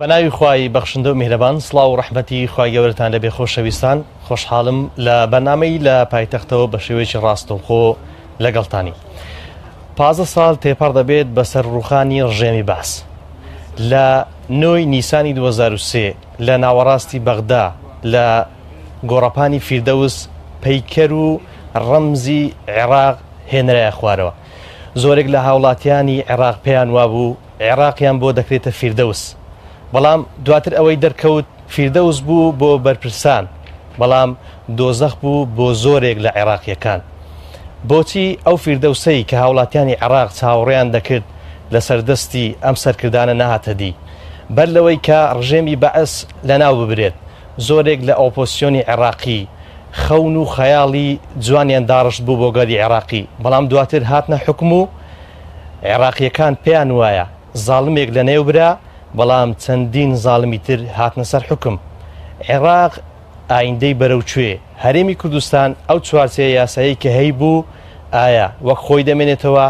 بەناوی خوای بەخشندە و میهرەبان، سڵاو و ڕەحمەتی خوای گەورەتان لەبێ خۆشەویستان. خۆشحاڵم لە بەرنامەی لە پایتەختەوە بە شێوەیەکی ڕاستەوخۆ لەگەڵتانی. 15 ساڵ تێپەڕ دەبێت بەسەر ڕووخانی ڕژێمی باس. لە 9 نیسانی 2023 لە ناوەڕاستی بەغدا لە گۆڕەپانی فیردەوس پەیکەر و ڕەمزی عێراق هێنرایە خوارەوە. زۆرێک لە هاوڵاتیانی عێراق پێیان وابوو عێراقیان بۆ دەکرێتە فیردەوس، بەڵام دواتر ئەوەی دەرکەوت فیردەوس بوو بۆ بەرپرسان، بەڵام دۆزەخ بوو بۆ زۆرێک لە عێراقیەکان. بۆچی ئەو فیردەوسەی کە هاوڵاتیانی عێراق چاوەڕێیان دەکرد لە سەردەستی ئەم سەرکردانە نەهاتە دی؟ بەر لەوەی کە ڕژێمی بەعەس لەناو ببرێت، زۆرێک لە ئۆپۆزیسیۆنی عێراقی خەون و خەیاڵی جوانیان داڕشت بوو بۆ گەری عێراقی، بەڵام دواتر هاتنە حکم و عێراقیەکان پێیان وایە زاڵمێک لە نێو برا، بەڵام چەندین زاڵمی تر هاتنە سەر حکم. عێراق ئایندەی بەرەوچوێ هەرێمی کوردستان ئەو چوارچێ یاسایی کە هەی بوو ئایا وەک خۆی دەمێنێتەوە؟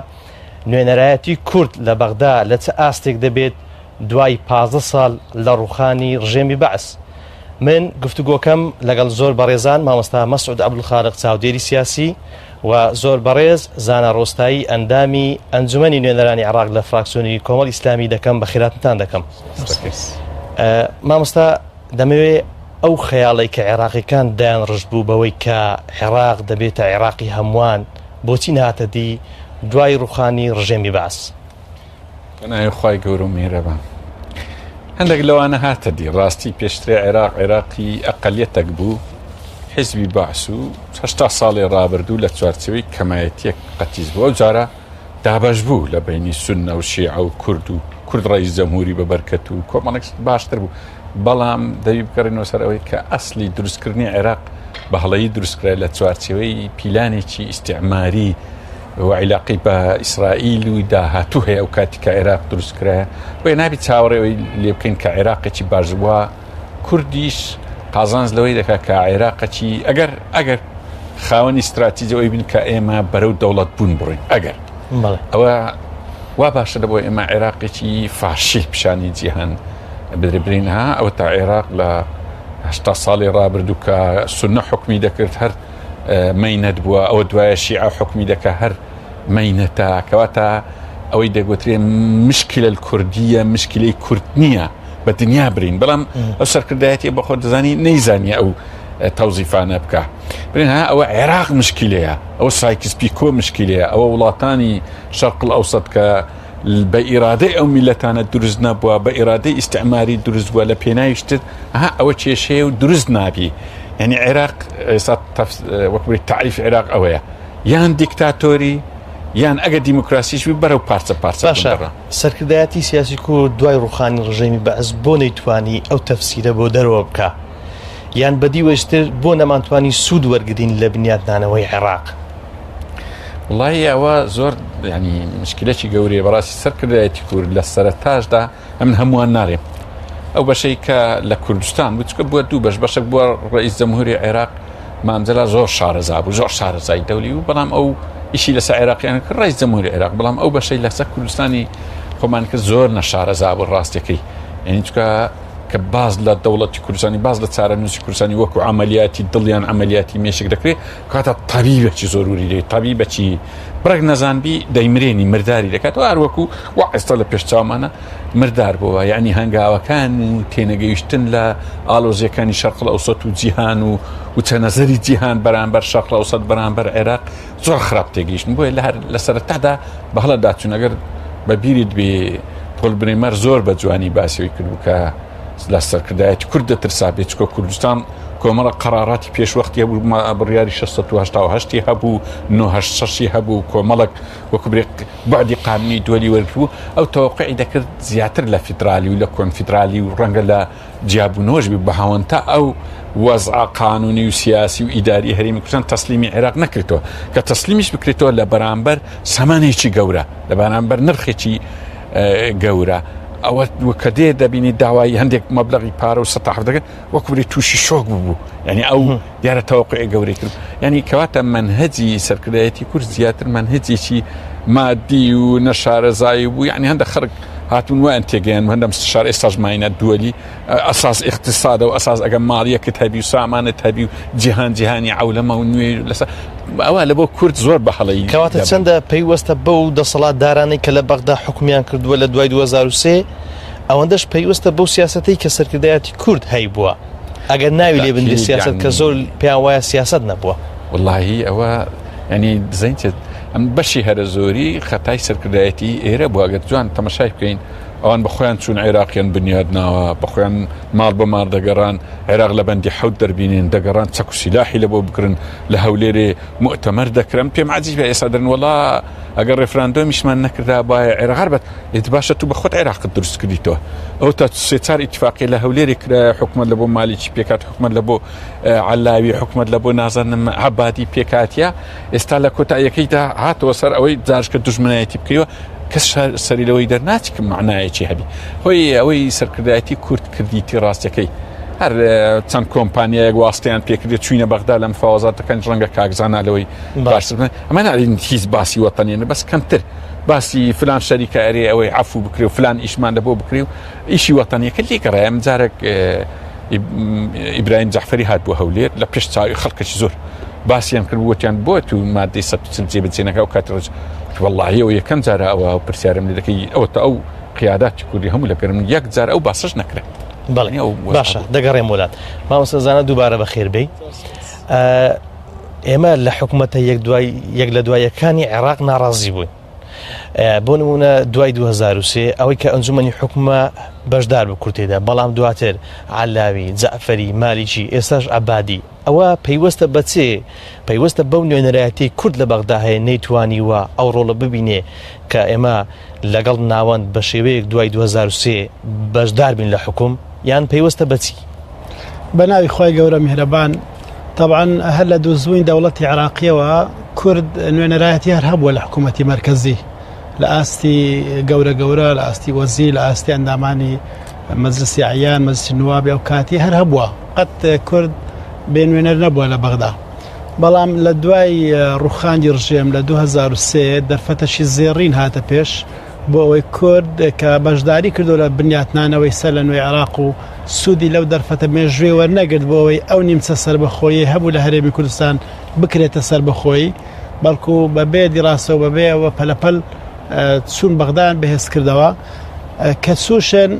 نوێنەرایەتی کورد لە بەغدا لە چه ئاستێک دەبێت دوای 15 ساڵ لە ڕووخانی ڕژێمی بەعس؟ من گفتوگۆکەم لەگەڵ زۆر بەڕێزان، مامۆستا مەسعود عەبدولخالق چاودێری سیاسی و زۆر بەڕێز زانە ڕۆستایی ئەندامی ئەنجومەنی نوێنەرانی عێراق لە فراکسیۆنی کۆمەڵ ئیسلامی دەکەم، بە خێراتتان دەکەم. مامۆستا دەمەوێت ئەو خەیاڵی کە عێراقیەکان دایان ڕژ بوو بەوەی کە عێراق دەبێتە عێراقی هەمووان، بۆچی نهاتە دی دوای ڕووخانی ڕژێمی بەعس؟ بەناوی خوای گەورە و میهرەبان، هەندێک لەوانە هاتە دی. ڕاستی پێشترێ عێراقی ئەقەلیەتێک بوو، حیزبی بەعس و 80 ساڵی ڕابردوو لە چوارچێوەی کەمایەتیەک قەتیز بوو. ئەو جارە دابەش بوو لە بینی سونە و شیعە و کورد ڕئیس جەمهوری بەبەرکەت و کۆمەڵێک باشتر بوو. بەڵام دەوی بکەڕینەوە سەر ئەوەی کە ئەسلی دروستکردنی عێراق بە هەڵەیی دروستکرای لە چوارچێوەی پیلانێکی ئیستیعماری و عیلاقی بە ئیسرائیل و داهاتوو هەیە ئەو کاتی کە عێراق دروستکرایە. بۆیە نابی چاوەڕێەوەی لێ بکەین کە عێراقێکی باش بووە، کوردیش قازانز لەوەی دەکات کە عێراقەکی ئەگەر خاوەنی استراتیجیەوەی بین کە ئێمە بەرەو دەوڵەت بوون بڕین، ئەگەر ئەوە وا باشە لە بۆ ئێمە عێراقێکی فاشی پیشانی جیهان بدربرینها. ئەوە تا عێراق لە 80 ساڵی ڕابردوو کە سونە حکمی دەکرد هەر مەینەت بووە، ئەوە دوایە شیعە حکمی دەکە هەر مەینەتە، کەواتە ئەوەی دەگوترێ مشکلە کوردیە، مشکلەی کورد نییە بە دنیا برین. بەڵام ئەو سەرکردایەتی بە خۆ دەزانی نەیزانیە ئەو تەوزیفانە بکە. برین ها ئەوە عێراق مشکلەیە، ئەوە سایکس پیکۆ مشکلەیە، ئەوە وڵاتانی شەرق الئەوسەد کە بە ئیرادەی ئەو میلەتانە دروست نەبووە، بە ئیرادەی ئیستعماری دروست بووە لە پێناویشتر، ئەوە کێشەیە و دروست نابی. یعنی عێراق ئێستا وەکوی تعریف عێراق ئەوەیە، یان دیکتاتۆری یان ئەگە دیموکراسیش بەرەو پارچە باشە. سەرکردایەتی سیاسی کورد دوای ڕووخانی ڕژێمی بەعس بۆ نەیتوانی ئەو تەفسیرە بۆ دەرەوە بکە، یان بەدیوەشتر بۆ نەمانتوانی سوود وەرگرین لە بنیادنانەوەی عێراق؟ وڵی ئەوە زۆر ینی مشکلێکی گەورەیە. بەڕاستی سەرکردایەتی کورد لە سەرەتاشدا ئەمن هەمووان ناڕێم. ئەو بەشەی کە لە کوردستان بچکە بووە دوو بەشێک بووە ڕئیس جەمهوری عێراق مامجەلا زۆر شارەزا بوو، زۆر شارەزای دەولی و، بەڵام ئەو ئیشی لەسەر عێراقیان کرد ڕئیس جەمهوری عێراق، بەڵام ئەو بەشەی لەسەر کوردستانی خۆمان کرد زۆر نەشارەزا بوو ڕاستیەکەی. یعنی چکە کە باز لە دەوڵەتی کوردستانی، باز لە چارەنووسی کوردستانی وەکو عملیاتی دڵیان عملیاتی مێشک دەکرێت، کاتە تەبیبێکی زۆروری دێت، تەبیبێکی بڕێک نەزانبی دەیمرێنی مرداری دەکات و هەروەکو وا ئێستا لە پێشچاومانە مردار بووە. یعنی هەنگاوەکان و تێنەگەیشتن لە ئاڵۆزیەکانی شەرق الئەوسەد و جیهان و چەنەزەری جیهان بەرامبەر شەرق الئەوسەد بەرامبەر عێراق زۆر خراپ تێگەیشتن. بۆیە لە سەرەتادا بە هەڵە داچوون. ئەگەر بەبیریت بێ پۆل برێمەر زۆر بە جوانی باسیەوەی کردو کە لە سەرکردایەتی کورد دەترسا بێت، چکە کوردستان کۆمەڵە قەراراتی پێشوەختی هەبوو، بڕیاری 688 هەبوو، 986 هەبوو، کۆمەڵک وەکو بعدی قانونی دووەلی وەرگبوو. ئەو تەوەقعی دەکرد زیاتر لە فیدرالی و لە کۆنفیدرالی و ڕەنگە لە جیابوونەوەش بە هاوەنتا ئەو وەزع قانونی و سیاسی و ئیداری هەرێمی کوردستان تەسلیمی عێراق نەکرێتەوە، کە تەسلیمیش بکرێتەوە لە بەرامبەر سەمانێکی گەورە، لە بەرامبەر نرخێکی گەورە. ئەوە کە دێ دەبینی داوای هەندێک مەبلەغی پارە و سەتاح دەکەن وەکوبری تووشی شۆک بوو. یعنی ئەو دیارە تەوەقعی گەورەی کرد. یعنی کەواتە منهەجی سەرکردایەتی کورد زیاتر منهەجێکی مادی و نەشارەزایی بوو. یعنی هەندێک خەڵک هاتون وين تيجين وهنا مستشار إستاج ماينة الدولي أساس اقتصاد وأساس أجمالية كتابي وسامان تابي جهاني عولمة ونوي لسا أول بو كرد زور بحلي كواتە چەندە پەیوەستە بەو دەسەڵات دارانی کە لە بەغدا حکومیان کردووە لە دوای 2023 ئەوەندەش پەیوەستە بەو سیاسەتەی کە سەرکردایەتی کورد هەی بووە ئەگەر ناوی لێ بندی سیاست کە زۆر پێیان وایە سیاست نەبووە والله ئەوە يعني زين ئەم بەشی هەرە زۆری خەتای سەرکردایەتی ئێرە بووە ئەگەر جوان تەماشای بکەین ئەوان بەخۆیان چون عێراقیان بنیادناوە بەخۆیان ماڵ بە ماڵ دەگەڕان عێراق لە بەندی حەوت دەربینین دەگەڕان چەک و سیلاحی لە بۆ بکردن لە هەولێرێ مؤتەمەر دەکرن پێم عەجیبە ئێستا دەرن وەڵا ئەگەر ڕێفراندۆمیشمان نەکردا باە عێراق هەر بەت باشە تو بە خۆت عێراقت دروست کردیتەوە ئەو تا سێ چار ئیتفاقی لە هەولێری کرا حکومەت لە بۆ مالیکی پێکات حکومەت لە بۆ عەلاوی حکومەت لە بۆ نازانم عەبادی پێکاتیە ئێستا لە کۆتاییەکەیدا هاتەوە سەر ئەوەی جارشکە دوژمنایەتی بکەیەوە کەس سەری لەوەی دەرناچکم معنایەکی هەبی هۆی ئەوەی سەرکردایەتی کورد کردیتی ڕاستیەکەی هەر چەند کۆمپانیایەک واستیان پێکردێت چوینە بەغدا لە مفاوەزاتەکان ڕەنگە کاکزانە لەوەی باشتر ئەمە نارین هیچ باسی وەتەنێنە بەس کەمتر باسی فلان شەریکە ئەرێ ئەوەی عەفو بکرێ و فلان ئیشمان لە بۆ بکرێ و ئیشی وەتەنیەکە لێگەڕایە ئەم جارێک ئیبراهیم جەعفەری هات بۆ هەولێر لە پێش چاوی خەڵکەی زۆر باسییان کرد وتیان بۆ تو مادەی 140 جێبەجێنەکە و کاتڕۆژ والله ئەو یەکەم جارە ئەوە پرسیارم لێ دەکەی ئەوە تا ئەو قیاداتی کوردی هەموو لەگەرم یەک جار ئەو باسەش نەکرێت بەڵێ باشە دەگەڕێم وڵات مامۆستا زانە دووبارە بەخێر بێی ئێمە لە حکوومەتە یەک لە دوایەکانی عێراق ناڕازی بووین بۆ نمونە دوای 2023 ئەوەی کە ئەنجومەنی حکومە بەشدار بە کورتێدا بەڵام دواتر عەلاوی جەعفەری مالیکی ئێستاش عەبادی ئەوە پەیوەستە بەچێ پەیوەستە بەو نوێنەرایەتی کورد لە بەغدا هەیە نەیتوانیوە ئەو ڕۆڵە ببینێ کە ئێمە لەگەڵ ناوەند بە شێوەیەک دوای 2023 بەشدار بین لە حکوم یان پەیوەستە بەچی بە ناوی خۆی گەورە میهرەبان طبعا هەر لە دووزووین دەوڵەتی عێراقیەوە کورد نوێنەرایەتی هەر هەبووە لە حکوومەتی مەرکەزی لە ئاستی گەورە لە ئاستی وەزیر لە ئاستی ئەندامانی مەجلسی عەیان مەجلسی نوابی ئەو کاتی هەر هەبووە قەت کورد بێ نوێنەر نەبووە لە بەغدا بەڵام لە دوای ڕوخاندی ڕژێم لە 2023 دەرفەتەشی زێڕین هاتە پێش بۆ ئەوەی کورد کە بەشداری کردو لە بنیاتنانەوەی سەر لە نوێی عێراق و سوودی لەو دەرفەتە مێژوێ وەرنەگرت بۆ ئەوەی ئەو نیمچە سەربەخۆیی هەبوو لە هەرێمی کوردستان بکرێتە سەربەخۆیی بەڵکو بەبێ دیڕاستەوە بەبێ ئەوە پەلەپەل چوون بەغدایان بەهێز کردەوە کە چوشن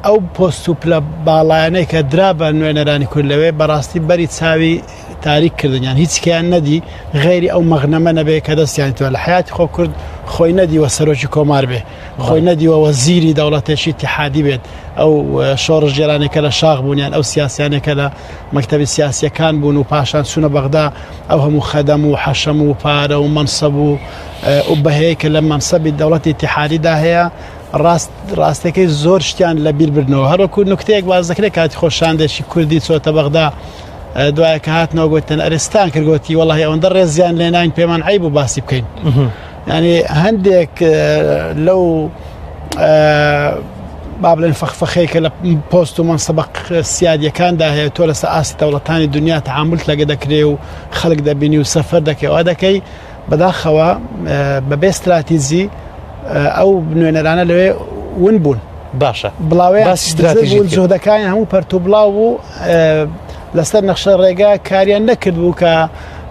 ئەو پۆست و پلە باڵایانەی کە درا بە نوێنەرانی کورد لەوێ بەڕاستی بەری چاوی تاریک کردنیان هیچکیان نەدی غێری ئەو مەغنەمە نەبێ کە دەستیان توە لە حیاتی خۆ کورد خۆی نەدیوە سەرۆکی کۆمار بێ خۆی نەدیوە وەزیری دەوڵەتێکی اتحادی بێت ئەو شۆڕژ جێرانێکە لە شاغ بوونیان ئەو سیاسیانێکە لە مەکتەبی سیاسیەکان بوون و پاشان چوونە بەغدا ئەو هەموو خەدەم و حەشەم و پارە و مەنسەب و بەهەیە کە لە مەنسەبی دەوڵەتی اتحادیدا هەیە ڕاستەکەی زۆر شتیان لە بیر بردنەوە هەروەکو نوکتەیەک باز دەکرێت کاتی خۆشاندێکی کوردی چۆتە بەغدا دوایە کە هاتنەوە گوتن ئەرستان کردگوتی وەڵی ئەوەندە ڕێزیان لێناین پێمان عیب و باسی بکەین ینی هەندێک لەو با بڵێن فەخفەخەیەکە لە پۆست و مەنسەبە سیادیەکاندا هەیە تۆ لەسەر ئاسی دەوڵەتانی دنیا تەعاملت لەگە دەکرێ و خەڵک دەبینی و سەفەر دەکەی ئەوە دەکەی بەداخەوە بەبێ استراتیزی ئەو نوێنەرانە لەوێ ون بوون باشە بڵاوێ جۆدەکانی هەموو پەرتو بڵاو بوو لەسەر نەخشە ڕێگا کاریان نەکرد بوو کە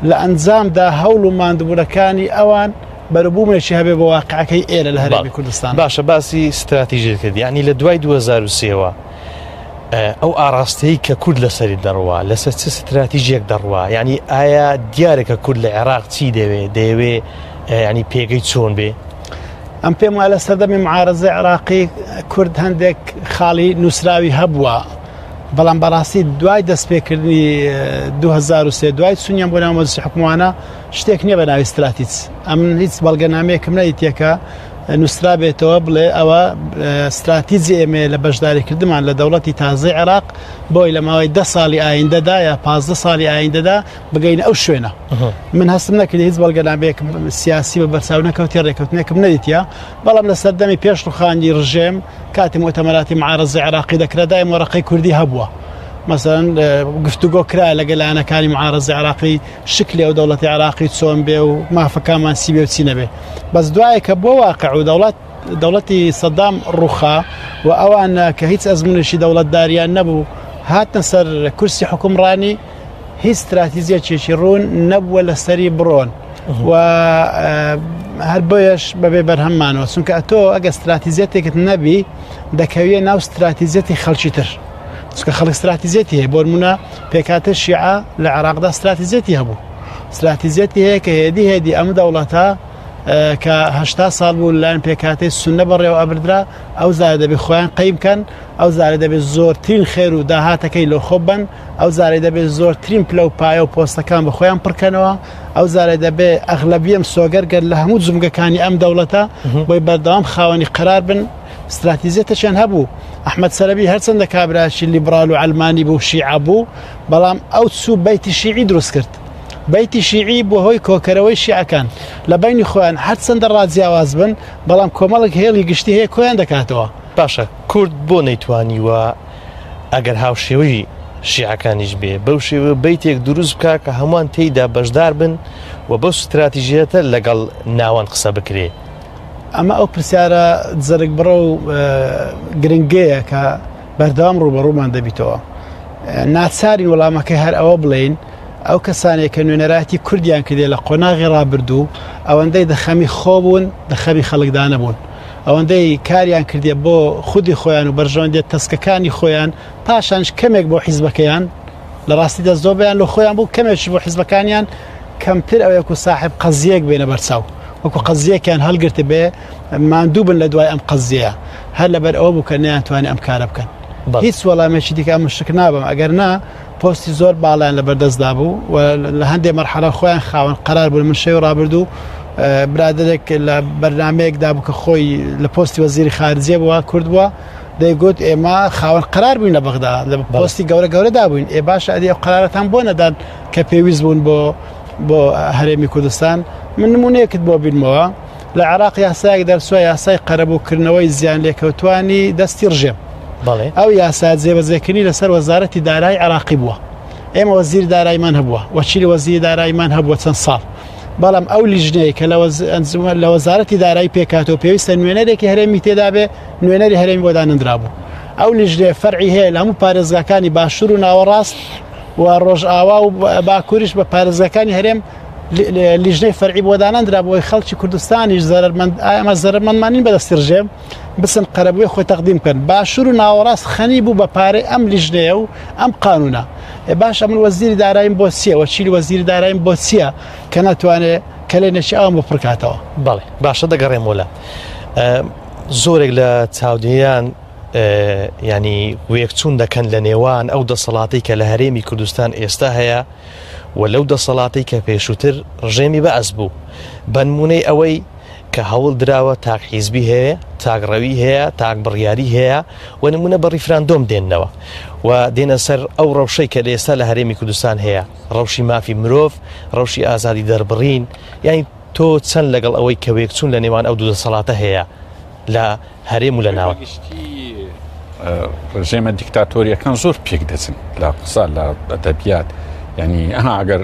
لە ئەنجامدا هەوڵ و ماندبوونەکانی ئەوان بەرەبوومێکی هەبێ بە واقعەکەی ئێرە لە هەرێمی کوردستان باشە باسی استراتیژیت کرد یعنی لە دوای 2023ەوە ئەو ئاراستەی کە کورد لەسەری دەڕوا لەسەر چ استراتیژیەک دەڕوا یعنی ئایا دیارێکە کورد لە عێراق چی دەوێ ینی پێگەی چۆن بێ ئەم پێم وایە لە سەردەمی معارەزەی عێراقی کورد هەندێک خاڵی نووسراوی هەبووە بەڵام بەڕاستی دوای دەستپێکردنی 2023 دوای چونیان بۆ ناو مەجلیسی حکومانە شتێک نییە بە ناوی استراتیج ئەم هیچ بەڵگەنامەیەکم نەدیتیەکە نووسرا بێتەوە بڵێ ئەوە استراتیجی ئێمە لە بەشداریکردمان لە دەوڵەتی تازەی عێراق بۆی لە ماوەی 10 ساڵی ئایندەدا یا 15 ساڵی ئایندەدا بگەینە ئەو شوێنە من هەستم نەکردی هیچ بەڵگەنامەیەکم سیاسی بە بەرچاو نەکەوتی ڕێکەوتنێکم نەدیتیە بەڵام لە سەردەمی پێش ڕوخاندی ڕژێم کاتی مؤتەمەراتی معارەزەی عێراقی دەکرا دایم وەرەقەی کوردی هەبووە مثلا گفتوگۆ کرا لە گەلانەکانی معارەزەی عێراقی شکلی ئەو دەوڵەتی عێراقی چۆن بێ و مافەکانمان سی بێ و چی نەبێ بەس دوایە کە بۆ واقع و دەوڵەت دەوڵەتی سەدام ڕووخا و ئەوان کە هیچ ئەزمونشی دەوڵەتداریان نەبوو هاتنە سەر کورسی حکومڕانی هیچ استراتیزیەکێکی ڕوون نەبووە لەسەری بڕۆن و هەر بۆیەش بەبێ بەرهەممانەوە چونکە ئەتۆ ئەگە استراتیزیەتێکت نەبی دەکەوێت ناو استراتیزیەتی خەڵکی تر چونکە خەڵک استراتیزیەتی هەیە بۆ نمونە پێکاتە شیعە لە عێراقدا استراتیزیەتی هەبوو استراتیزیەتی هەیە کە هێدی ئەم دەوڵەتە کە 80 ساڵ بوو لەلایەن پێکاتەی سونە بەڕێوە ئەبردرا ئەو زارە دەبێت خۆیان قەی بکەن ئەو زارە دەبێت زۆرترین خێر و داهاتەکەی لۆ خۆ بن ئەو زارە دەبێت زۆرترین پلە و پایە و پۆستەکان بە خۆیان پڕکەنەوە ئەو زارە دەبێت ئەغلەبیەم سۆگەرگەر لە هەموو جمگەکانی ئەم دەوڵەتە بۆی بەردەوام خاوەنی قرار بن استراتیزیەتەشیان هەبوو ئەحمەد سەرەبی هەرچەندە کابرایکی لیبرال و ئەلمانی بوو شیعە بوو بەڵام ئەو چوو بەیتی شیعی دروست کرد بەیتی شیعی بۆ هۆی کۆکەرەوەی شیعەکان لە بینی خۆیان هەرچەندە ڕاجیاواز بن بەڵام کۆمەڵک هێڵی گشتی هەیە کۆیان دەکاتەوە باشە کورد بۆ نەیتوانیوە ئەگەر هاوشێوەی شیعەکانیش بێ بەو شێوە بەیتێک دروست بکە کە هەمووان تێیدا بەشدار بن و بەو استراتیژیەتە لەگەڵ ناوان قسە بکرێ ئەمە ئەو پرسیارە جەرگ بڕە و گرنگەیە کە بەردەوام ڕوبەڕوومان دەبیتەوە ناچارین وەڵامەکەی هەر ئەوە بڵێین ئەو کەسانێک کە نوێنەراتی کوردیان کردێ لە قۆناغی ڕابردوو ئەوەندەی دەخەمی خۆبوون دەخەمی خەڵکدا نەبوون ئەوەندەی کاریان کردێ بۆ خودی خۆیان و بەرژەوەندێت تەسکەکانی خۆیان پاشانش کەمێک بۆ حیزبەکەیان لە ڕاستیدا زۆربیان لە خۆیان بوو کەمێکی بۆ حیزبەکانیان کەمتر ئەوەیەک و ساحب قەزیەک بێنە بەرچاو وەکو قەزیەکیان هەڵگرتە بێ ماندوو بن لە دوای ئەم قەزیەیە هەر لەبەر ئەوە بوو کە نەیانتوانی ئەم کارە بکەن هیچ وەڵامێکی دیکە مشک نابم ئەگەر نا پۆستی زۆر باڵیان لە بەردەستدا بوو و لە هەندێک مەرحەلە خۆیان خاوەن قەرار بوون من شەوی ڕابردوو برادێک لە بەرنامەیەکدا بوو کە خۆی لە پۆستی وەزیری خارجیە بووە کورد بووە دەیگوت ئێمە خاوەن قەرار بووین لە بەغدا لە پۆستی گەورەدا بووین باشە ئەدی ئەو قەرارەتان بۆ نەدان کە پێویست بوون بۆ هەرێمی کوردستان من نمونەیەکت بۆ بینمەوە لە عێراق یاسایەک دەرسووە یاسای قەرەبووکردنەوەی زیان لێکەوتوانی دەستی ڕژێم ئەو یاسا جێبەجێکردنی لەسەر وەزارەتی دارایی عێراقی بووە ئێمە وەزیری داراییمان هەبووە وەکیلی وەزیری داراییمان هەبووە چەند ساڵ بەڵام ئەو لیژنەیە کە لە وەزارەتی دارایی پێکاتەوە پێویستە نوێنەرێکی هەرێمی تێدا بێ نوێنەری هەرێمی بۆ دانەندرا بوو ئەو لیژنەیە فەرعی هەیە لە هەموو پارێزگاکانی باشوور و ناوەڕاست و ڕۆژئاوا و باکووریش بە پارێزگاکانی هەرێم لیژنەی فەرعی بۆ دانەندرا بۆی خەڵکی کوردستانیش ئەمە زەرمەندمانین بەدەستی ڕژێم بسن قەرەبووی خۆی تەقدیم بکەن باشوور و ناوەڕاست خەنی بوو بە پارەی ئەم لیژنەیە و ئەم قانونە باش ئەمن وەزیری داراییم بۆ چییە وەکیلی وەزیری داراییم بۆ چییە کە ناتوانێت کە لێ نەشی ئەوم بۆ پڕکاتەوە بەڵێ باشە دەگەڕێمەوە زۆرێک لە چاودێریان ینی وەیەکچوون دەکەن لە نێوان ئەو دەسەڵاتی کە لە هەرێمی کوردستان ئێستا هەیە و لەو دەسەڵاتی کە پێشووتر ڕژێمی بەعەز بوو بە نمونەی ئەوەی کە هەوڵ دراوە تاک حیزبی هەیە تاگڕەوی هەیە تاک بڕیاری هەیە و نمونە بە ریفراندۆم دێننەوە و دێنە سەر ئەو ڕەوشەی کە لە ئێستا لە هەرێمی کوردستان هەیە ڕەوشی مافی مرۆڤ ڕەوشی ئازادی دەربڕین یانی تۆ چەند لەگەڵ ئەوەی کە وەیەکچوون لە نێوان ئەو دوو دەسەڵاتە هەیە لە هەرێم و لە ناوە ڕژێمە دیکتاتۆریەکان زۆر پێک دەچن لە قسە لە ئەدەبیات ینی ئەگەر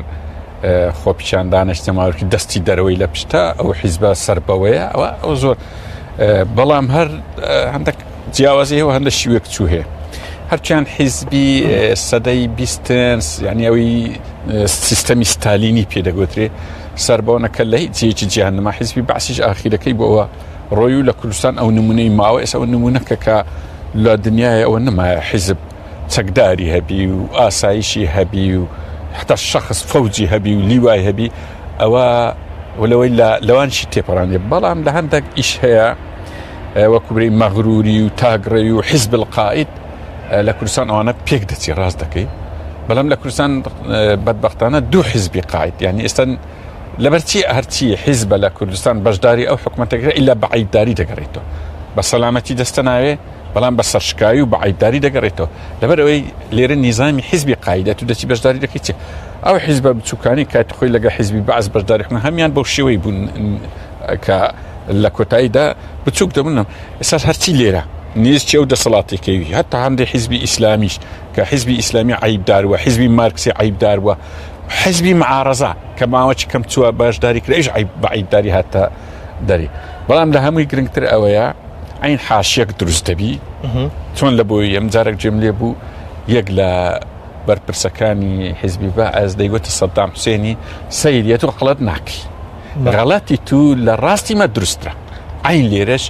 خۆپیشاندانش تەماوەکی دەستی دەرەوەی لە پشتا ئەو حیزبە سەربەوەیە ئەو زۆر بەڵام هەر هەندێک جیاوازی هەیە و هەندە شیوەک چوو هەیە هەرچیان حیزبی سەدەی بیستنس یعنی ئەوەی سیستەمی ستالینی پێدەگوترێ سەربەوەنەکە لە هیچ جێکی جیهان نەما حیزبی بەعسیش ئاخیرەکەی بۆ ئەوە ڕۆی و لە کوردستان ئەو نمونەی ماوە ئێستا ئەو نمونەکە کە لە دنیای ئەوە نەمایە حیزب چەکداری هەبی و ئاسایشی هەبی و حتا شخص فەوجی هەبی و لیوای هەبی ئەوە ولەوەی لەوانشی تێپەڕانێ بەڵام لە هەندێک ئیش هەیە وەکو برەی مەغروری و تاگڕەوی و حیزب القائد لە کوردستان ئەوانە پێک دەچی ڕاست دەکەی بەڵام لە کوردستان بەدبەختانە دوو حیزبی قائد یعنی ئێستا لەبەرچی هەرچی حیزبە لە کوردستان بەشداری ئەو حکومەتەکە ئیلا بە عیبداری دەگەڕێتەوە بە سەلامەتی دەستە ناوێ بەڵام بە سەرشکایی و بە عیبداری دەگەڕێتەوە لەبەر ئەوەی لێرە نیزامی حیزبی قائدەت و دەچی بەشداری دەکەی چێ ئەو حیزبە بچووکانی کات خۆی لەگە حیزبی بەعز بەشداری خۆن هەمیان بەو شێوەی بوون کە لە کۆتاییدا بچووک دەبوونم ئێستا هەرچی لێرە نیزی ئەو دەسەڵاتێکەوی هەتا هەندێک حیزبی ئیسلامیش کە حیزبی ئیسلامی عیبدار وە حیزبی مارکسی عیبدار وە حیزبی معارەزە کە ماوەی کەم چووە بەشداری کرد ئەیش بە عیبداری هاتە دەری بەڵام لە هەمووی گرنگتر ئەوەیە عین حاشیەک دروست دەبی چۆن لە بۆی ئەم جارێک جێم لێ بوو یەک لە بەرپرسەکانی حیزبی بەعەز دەیگوتە سەدام حوسێنی سەیریەت و غەڵەت ناکەی غەڵەتی تو لە ڕاستی مە دروسترە عین لێرەش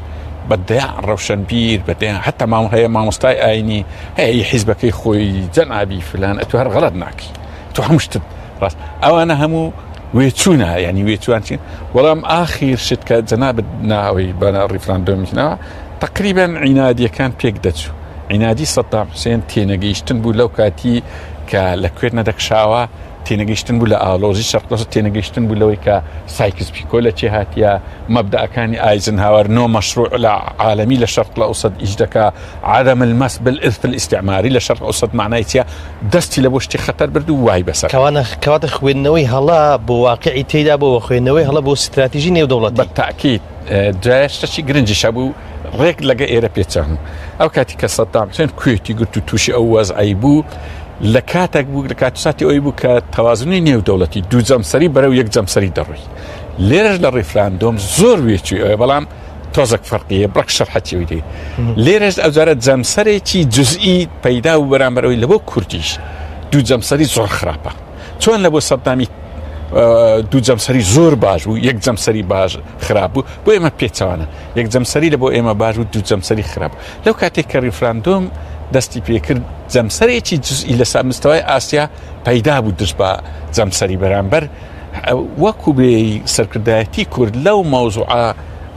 بەدەیان ڕەوشەنبیر بەدەیان حتا هەیە مامۆستای ئاینی هەیە حیزبەکەی خۆی جەنابی فلان ئەتو هەر غەڵەت ناکەی تو هەموو شتت ڕاست ئەوانە هەموو وێچوونە ینی وێچوان چین وەڵام ئاخیر شت کە جەنابەت ناوەی بەنە ڕیفراندۆمیکەوە تقریبا عینادیەکان پێک دەچوو عینادی سەدام حوسێن تێنەگەیشتن بوو لەو کاتی کە لە کوێر نەدەکشاوە تێنەگەیشتن بوو لە ئالۆزی شەرقەوسط تێنەگەیشتن بوو لەوەی کە سایکس پیکۆ لە چێ هاتیە مەبدەعەکانی ئایزنهاوەر نۆ مەشروع لە عالەمی لە شەرق الأوسط ئیش دەکا عدم المەس بالإرث الاستعماري لە شەرق الأوسط معنای چیە دەستی لە بۆ شتی خەتەر برد و وای بەسەر کەواتە خوێندنەوەی هەڵا بۆ واقعی تێیدا بۆ خوێندنەوەی هەڵا بۆ استراتیژی نێودەوڵەتی بەتاکید جای شتێکی گرنگیشە بوو ڕێک لەگە ئێرە پێچەن ئەو کاتی کە سەدام حوسێن کوێتی گرت و تووشی ئەو وەزعی بوو لە کاتێک بوو لە کاتساتی ئەوی بوو کە تەوازنی نێودەوڵەتی دوو جەمسەری بەرەو یەک جەمسەری دەڕووی لێرەش لە ڕیفراندۆم زۆر وێچووی ئەوە بەڵام تۆزێک فەرقیە بڕک شەرحەتیەوەی دێ لێرەش ئەوجارە جەمسەرێکی جزئی پەیدا و بەرامبەرەوەی لە بۆ کورتیش دوو جەمسەری زۆر خراپە چۆن لە بۆ سەدامی دوو جەمسەری زۆر باش بوو یەک جەمسەری باش خراپ بوو بۆ ئێمە پێچەوانە یەک جەمسەری لە بۆ ئێمە باش و دوو جەمسەری خراپ لەو کاتێک کە ڕیفراندۆم دەستی پێکرد جەمسەرێکی جزئی لە مستەوای ئاسیا پەیدا بوو دش بە جەمسەری بەرامبەر وەکو بێ سەرکردایەتی کورد لەو مەوزوعە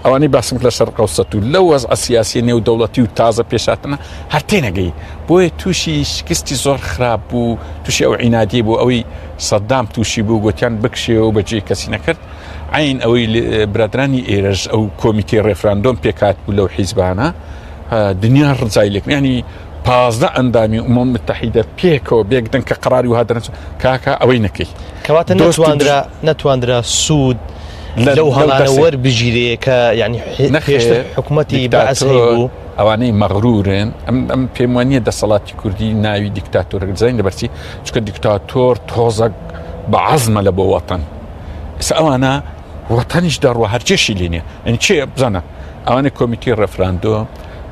ئەوانەی باسم لە شەرق ئەوسەط و لەو وەزع سیاسی نێودەوڵەتی و تازە پێشاتنە هەر تێنەگەی بۆیە تووشی شکستی زۆر خراپ بوو تووشی ئەو عینادی بوو ئەوەی سەدام تووشی بوو گوتیان بکشێەوە بەجێ کەسی نەکرد عین ئەوەی برادرانی ئێرەش ئەو کۆمیتێ ڕێفراندۆم پێکات بوو لەو حیزبانە دنیا ڕزای لێک ینی 15 ئەندامی ئومەم متحیدە پێکەوە بێکدن کە قەراری وها دەرن کاکە ئەوەی نەکەی کەواتە نەتواندرا سوود لەو هەڵانە وەربژیرێ کە ینی حکوومەتی بەعەز بوو ئەوانەی مەغرورن ئەم پێم وانییە دەسەڵاتی کوردی ناوی دیکتاتۆرێک زین لەبەرچی چکە دیکتاتۆر تۆزە بە عەزمە لە بۆ وەتەن ئێستا ئەوانە وەتەنیش دەڕوە هەرچێشی لێنێ ئەنی چێ بزانە ئەوانەی کۆمیتی ڕێفراندۆ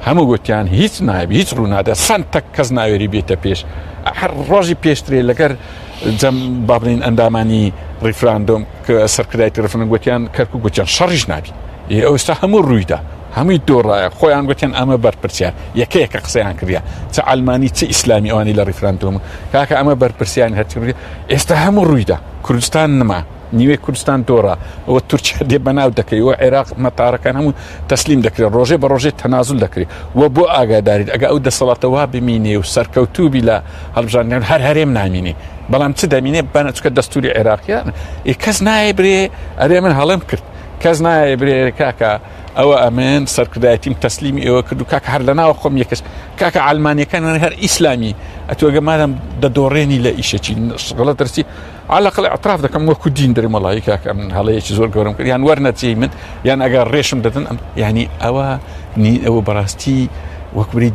هەموو گوتیان هیچ نایبی هیچ ڕوونادە سەند تەک کەس ناوێری بێتە پێش هەر ڕۆژی پێشترێ لەگەر جەم بابنین ئەندامانی ڕیفراندۆم کە سەرکردایەتی ڕێفراندۆم گوتیان کەرکوو گوتیان شەڕیش نابی ئێستا هەموو ڕوویدا هەمووی دۆڕایە خۆیان گوتیان ئەمە بەرپرسیار یەکەیەکە قسەیان کردیا چ ئەلمانی چ ئیسلامی ئەوانی لە ڕیفراندۆم کاکە ئەمە بەرپرسیان هەرچی ئێستا هەموو ڕوویدا کوردستان نما نیوەی کوردستان دۆڕە ئەوە تورکیا دێ بەناو دەکەی وە عێراق مەتارەکان هەموو تەسلیم دەکرێت ڕۆژێ بە ڕۆژێ تەنازل دەکرێت وە بۆ ئاگاداریت ئەگە ئەو دەسەڵاتەوە بمینێ و سەرکەوتوبی لە هەڵبژاردنیان هەر هەرێم نامینێ بەڵام چ دەمینێ بەنە چکە دەستوری عێراقیان کەس نایە برێ ئەرێ من هەڵم کرد کەس نایە برێ کاکە ئەوە ئەمن سەرکردایەتیم تەسلیمی ئێوە کرد و کاکە هەر لەناوە خۆم یەکەس کاکە ئەلمانیەکان هەر ئیسلامی ئەتوەگە مادەم دەدۆڕێنی لە ئیشەکی غەڵەت دەرسی علاقل اعتراف دەکەم وەکو دین دەری مەڵایی کاکە من هەڵەیەکی زۆر گەورم کرد یان وەرنەچی من یان ئەگەر ڕێشم دەدەن ینی ئەوە بەڕاستی وەکوری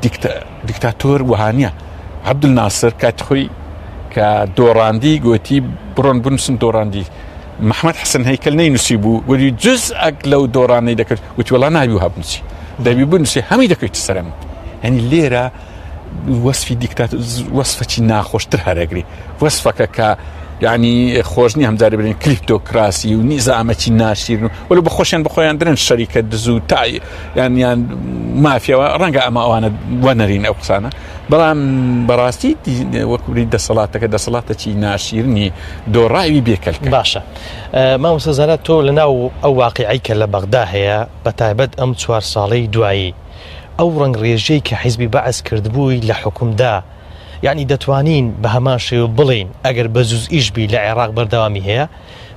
دیکتاتۆر وهانیە عەبدولناسر کات خۆی کە دۆڕاندی گوتی بڕۆن بنووسن دۆڕاندی محمد حسن هەیکەل نەینووسی بوو وەری جزئەک لەو دۆڕانەی دەکرد وتی وەڵا نابی و هەبنووسی دەبی بنووسی هەمی دەکەیت سەرم ینی لێرە وەسفی دیکتاتۆر وەسفەکی ناخۆشتر هەرەگری وەسفەکە کە یعنی خۆشنی هەمجارە برین کریپتۆکراسی و نیزامەکی ناشیرن وەلو بە خۆشیان بخۆیان درن شەریکە دزوو تای یان مافیەوە ڕەنگە ئەمە ئەوانە وەنەرین ئەو قسانە بەڵام بەڕاستی وەکوری دەسەڵاتێکی ناشیرنی دۆڕاوی بێکەلکە باشە مامۆستا زانات تۆ لەناو ئەو واقعی کە لە بەغدا هەیە بەتایبەت ئەم 4 ساڵەی دوایی ئەو ڕەنگ ڕێژەی کە حیزبی بەعەز کردبووی لە حکومدا یعنی دەتوانین بە هەمان شێوە بڵین ئەگەر بە جوزئیشبی لە عێراق بەردەوامی هەیە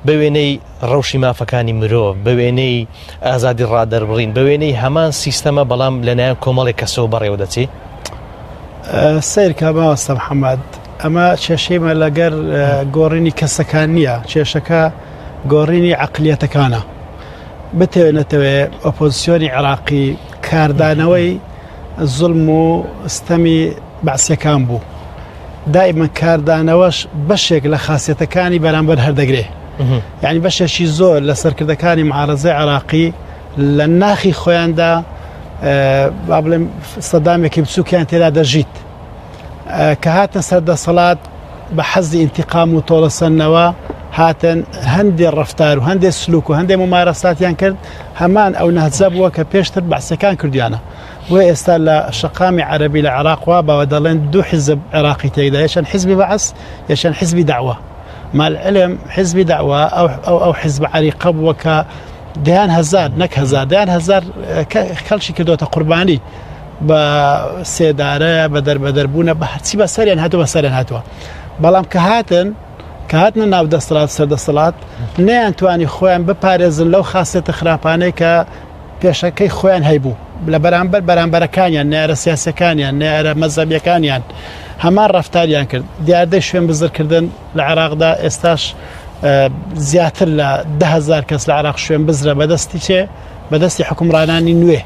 بە وێنەی ڕەوشی مافەکانی مرۆڤ بە وێنەی ئازادی ڕادەربڕین بە وێنەی هەمان سیستەمە بەڵام لەلایەن کۆمەڵێک کەسەوە بەڕێوە دەچێت سیر کاماوەستە محەممەد ئەمە کێشەیمە لەگەر گۆڕینی کەسەکان نییە کێشەکە گۆڕینی عەقلیەتەکانە بتەوێنێتەوێ ئۆپۆزیسیۆنی عێراقی کاردانەوەی زوڵم و ستەمی بەعسیەکان بوو دائما کاردانەوەش بەشێک لە خاسیەتەکانی بەرامبەر هەردەگرێ یعنی بەشێکی زۆر لە سەرکردەکانی معارەزەی عێراقی لە ناخی خۆیاندا با بڵێم سەدامێکی بچووکیان تێدا دەژیت کە هاتن سەردەسەڵات بە حەزی ئینتیقام و تۆڵەسەنەوە هاتن هەندێک ڕەفتار و هەندێک سلوک و هەندێک ممارەساتیان کرد هەمان ئەو نەهجە بووە کە پێشتر بەعسەکان کردیانە بۆ ئێستا لە شەقامی عەرەبی لە عێراقوا باوە دەڵێن دوو حیزب عێراقی تێکدا یەکەن حیزبی بەعس یەکەن حیزبی داعوا مع العلم حیزبی داعوا ئەو حیزب عەریقە بووە کە دەیان هەزار نەک هەزار دەیان هەزار کەڵکی کردوتە قوربانی بە سێدارە بە دەربەدەربوونە بە هەرچی بەسەریان هاتووە بەسەریان هاتووە بەڵام کە هاتنە ناو دەسەڵات سەردەسەڵات نەیانتوانی خۆیان بپارێزن لەو خاصێتە خراپانەی کە پێشەکەی خۆیان هەیبوو لە بەرامبەرەکانیان نێرە سیاسەکانیان نێرە مەزەبیەکانیان هەمان ڕەفتاریان کرد دیاردەی شوێن بزرکردن لە عێراقدا ئێستاش زیاتر لە 10,000 کەس لە عێراق شوێن بزرە بەدەستی حکومڕانانی نوێ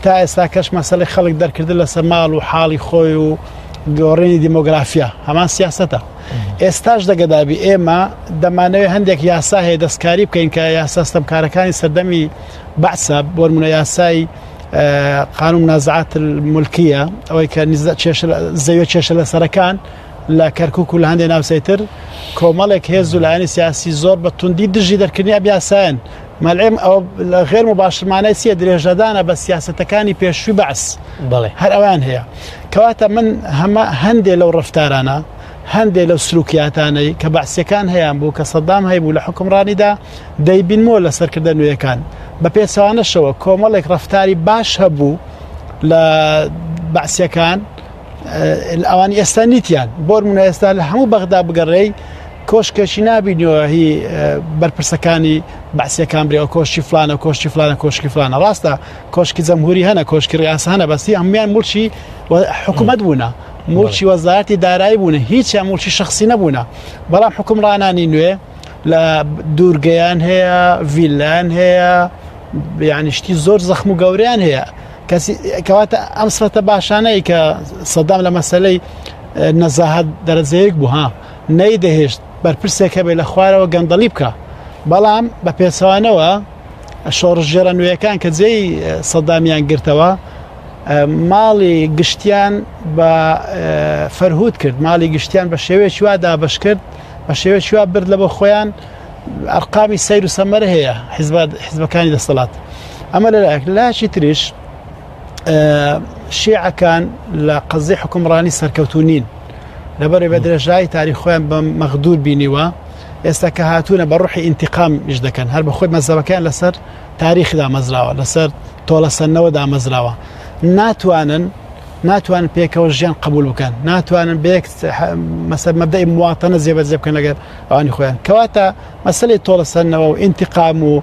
تا ئێستا کەش مەسەلەی خەڵک دەرکردن لەسەر ماڵ و حاڵی خۆی و گۆڕینی دیمۆگرافیا هەمان سیاسەتە ئێستاش دەگەدابی ئێمە دەمانەوێت هەندێک یاسا هەیە دەستکاری بکەین کە یاسا ستەمکارەکانی سەردەمی بەعسە بۆ نمونە یاسای قانون منازعات الملکیە ئەوەی کە زەویە کێشە لەسەرەکان لە کەرکووک و لە هەندێک ناوسەیتر کۆمەڵێک هێز و لایەنی سیاسی زۆر بە توندی دژی دەرکردنی ئەبیاسایەن مەلعێم ئەوە لە غێر مباشرمانەی چیە درێژەدانە بە سیاسەتەکانی پێشووی بەعس هەر ئەوان هەیە کەواتە من هەندێک لەو ڕەفتارانە هەندێک لەو سلوکیاتانەی کە بەعسیەکان هەیەیان بوو کە سەدام هەیبوو لە حکومڕانیدا دەیبینمەوە لە سەرکردە نوێیەکان بە پێچەوانەشەوە کۆمەڵێک ڕەفتاری باش هەبوو لە بەعسیەکان ئەوانی ئێستا نیتیان بۆ نمونە ئێستا لە هەموو بەغدا بگەڕێی کۆشکێکی نابینەوە هی بەرپرسەکانی بەعسیەکان برێەوە کۆشتی فلانە کۆشتی فلانە کۆشکی فلانە ڕاستە کۆشکی جەمهوری هەنە کۆشکی ڕاست هەنە بەسی هەمویان مڵکی حکوومەت بوونە مڵکی وەزارەتی دارایی بوون هیچیان مڵکی شخصی نەبوونە بەڵام حکومڕانانی نوێ لە دوورگەیان هەیە ڤیلان هەیە یعنی شتی زۆر زەخم و گەوریان هەیە کەواتە ئەم سفەتە باشانەی کە سەدام لە مەسەلەی نەزاهەت دەرەجەیەک بوو ها نەیدەهێشت بەرپرسێکە بێ لە خوارەوە گەندەڵی بکە بەڵام بە پێچەوانەوە شۆڕژێرە نوێیەکان کە جێی سەدامیان گرتەوە ماڵی گشتیان بە فەرهود کرد ماڵی گشتیان بە شێوەیەکی وا دابەش کرد بە شێوەیەکی وا برد لە بۆ خۆیان ئەرقامی سەیر و سەمەرە هەیە حیزبەکانی دەسەڵات ئەمە لەلایەکی تریش شیعەکان لە قەزەی حکومڕانی سەرکەوتوو نین لەبەرێ بە درێژایی تاریخ خۆیان بە مەغدور بینیوە ئێستا کە هاتوونە بە ڕوحی ئینتیقام ئیش دەکەن هەر بە خۆی مەزەبەکەیان لەسەر تاریخدا مەزراوە لەسەر تۆڵەسەنەوەدا مەزراوە ناتوانن پێکەوە ژیان قبول بکەن ناتوانن بەیەک مەبدەی مواتەنە جێبەجێ بکەن لەگەر ئەوانی خۆیان کەواتە مەسەلەی تۆڵەسەنەوە و ئینتیقام و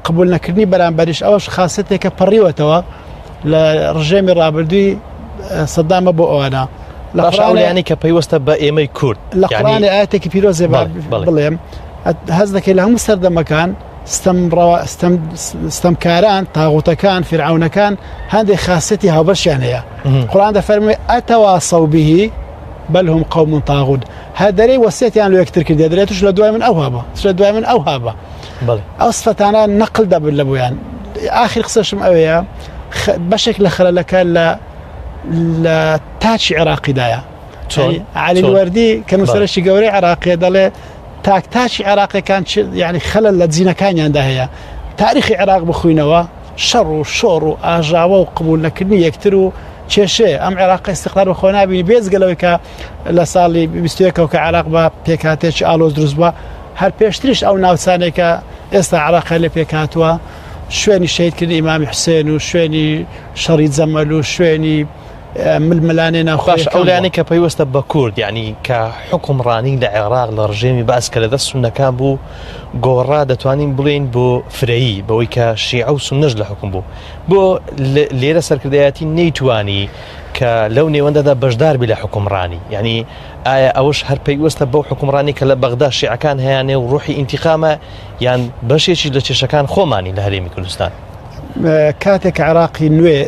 قبول نەکردنی بەرامبەریش ئەوەش خاصەتێکە پەڕیوەتەوە لە ڕژێمی ڕابردووی سەدامە بۆ ئەوانە لەڕانیانی کە پەیوەستە بە ئێمەی کورد لە قڕانی ئاەتێکی پیرۆزێ بڵێم هەز دەکەی لە هەموو سەردەمەکان ستەمکاران تاغوتەکان فرعونەکان هەندێک خاصەتی هاوبەشیان هەیە قورئان دەفەرموێ ئەتەواسەو بهی بەل هم قەوم طاغون هەدەرەی وەسیەتیان لە یەکتر کردێ دەرێت توش لە دوای من ئەو هابە لە دوای من ئەو هابە ئەو سفەتانە نەقل دەبن لە بۆیان ئاخر قسەشم ئەوەیە بەشێک لە خەلەلەکە لە تاچی عێراقیدایە عەلی الوەردی کە نووسەرێکی گەورەی عێراقیە دەڵێ تاچی عێراقیەکان یعنی خەلەل لە جینەکانیاندا هەیە تاریخی عێراق بخوینەوە شەڕ و شۆڕ و ئاژاوە و قبول نەکردنی یەکتر و کێشێ ئەم عێراقی استقلال بە خۆ نابینی بێزگەلەوەی کە لە ساڵی 21ەوە کە عێراق بە پێکهاتێکی ئالۆز دروست بووە هەر پێشتریش ئەو ناوچانێکە ئێستا عێراق لێ پێکهاتووە شوێنی شەیدکردنی ئیمامی حوسێن و شوێنی شەڕی جەمەل و شوێنی ململانێ ناوخۆش ئەولانی کە پەیوەستە بە کورد یعنی کە حکومڕانی لە عێراق لە ڕژێمی باس کە لەدەست سونەکان بوو گۆڕا دەتوانین بڵێن بۆ فرەیی بەوەی کە شیعە و سونەش لە حکم بوو بۆ لێرە سەرکردایەتی نەیتوانی کە لەو نێوەندەدا بەشدار بی لە حکومڕانی یعنی ئایا ئەوش هەر پەیوەستە بەو حکومڕانی کە لە بەغدا شیعەکان هەیەێ و ڕوحی ئینتیقامە یان بەشێکی لە کێشەکان خۆمانی لە هەرێمی کوردستان کاتێک عێراقی نوێ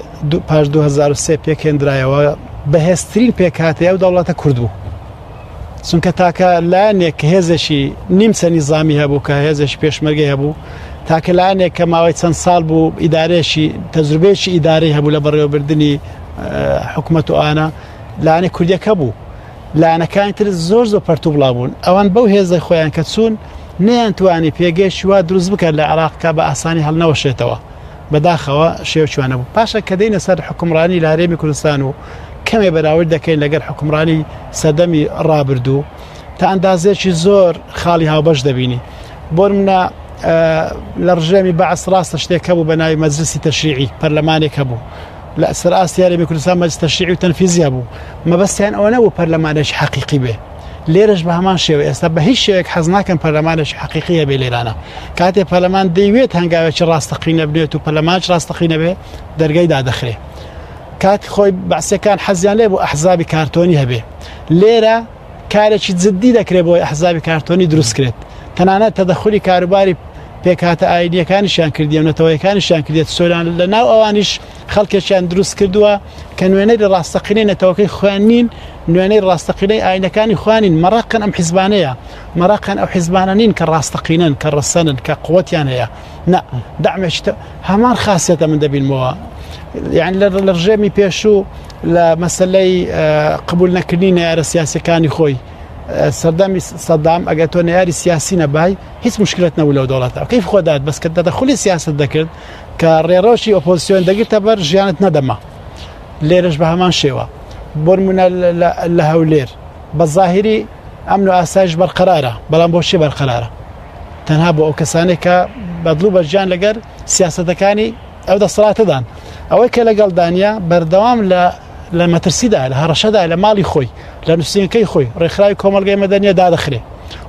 پاش 2003 پێکێنرایەوە بەهێزترین پێکهاتەیە و دەوڵەتە کورد بوو چونکە تاکە لایەنێک هێزێکی نیمچە نیزامی هەبوو کە هێزێکی پێشمەرگەی هەبوو تاکەلایەنێک کە ماوەی چەند ساڵ بوو ئیدارێشی تەجروبێکی ئیداری هەبوو لە بەڕێوەبردننی حکوومەت و ئانە لایەنە کوردیەکە بوو لایەنەکانی تر زۆر پەرتوو بڵاو بوون ئەوان بەو هێزەی خۆیان کە چوون نەیان توانی پێگەشتی وا دروست بکات لە عێراقکە بە ئاسانی هەڵنەوەشێتەوە بەداخەوە شێوچوانە بوو پاشە کە دەینە سەر حکومڕانی لە هەرێمی کوردستان و کەمێ بەراورد دەکەین لەگەر حکومڕانی سەدەمی ڕابردوو تا ئەندازێکی زۆر خاڵی هاوبەش دەبینی بۆ منە لە ڕژێمی بەعس ڕاستە شتێک هەبوو بە ناوی مەجلیسی تەشریعی پەرلەمانێک هەبوو لە سەر ئاستی هەرێمی کوردستان مەجلیس تەشریعی و تەنفیزی هەبوو مەبەستیان ئەوە نەبوو پەرلەمانێکی حەقیقی بێ لێرەش بە هەمان شێوە ئێستا بە هیچ شێوەیەک حەز ناکەن پەرلەمانێکی حەقیقی هەبێ لێرانە کاتێ پەرلەمان دەیوێت هەنگاوێکی ڕاستەقینە بنێت و پەرلەمانش ڕاستەقینە بێ دەرگای دادەخرێ کاتی خۆی بەعسیەکان حەزیان لێ بوو ئەحزابی کارتۆنی هەبێ لێرە کارێکی جددی دەکرێت بۆی ئەحزابی کارتۆنی دروستکرێت تەنانەت تەدەخولی کاروباری پێکاتە ئاینیەکانیشیان کردیە نەتەوەیەکانیشیان کردێت سۆران لە ناو ئەوانیش خەڵکێکیان دروست کردووە کە نوێنەی ڕاستەقینەی نەتەوەکەی خوێنین نوێنەی ڕاستەقینەی ئاینەکانی خوانین مەڕەقن ئەم حیزبانەیە مەڕەقن ئەو حیزبانە نین کە ڕاستەقینن کە ڕەسەنن کە قووەتیان هەیە نە دەعمێکی هەمان خاصیەتە من دەبینمەوە یعنی لە ڕژێمی پێشوو لە مەسەلەی قبول نەکردنی نەیارە سیاسیەکانی خۆی سەردەمی سەدام ئەگەر تۆ نەیاری سیاسی نەبای هیچ مشکلت نەبوو لەو دەوڵەتە کەیف خۆدات بەس کە دەدەخولی سیاست دەکرد کە ڕێڕەوشی ئۆپۆزیسیۆن دەگرتە بەر ژیانت نەدەما لێرەش بە هەمان شێوە بۆ نمونە لە هەولێر بە زاهیری ئەمن و ئاسایش بەرقەرارە بەڵام بۆ شێ بەرقەرارە تەنها بۆ ئەو کەسانێک کە بەدڵ و بەرجیان لەگەر سیاسەتەکانی ئەو دەسەڵاتەدان ئەوەی کە لەگەڵ دانیا بەردەوام لە مەترسیدا لە هەڕەشەدا لە ماڵی خۆی لە نووسینەکەی خۆی ڕێکخراوی کۆمەلگای مەدەنیە دادەخرێ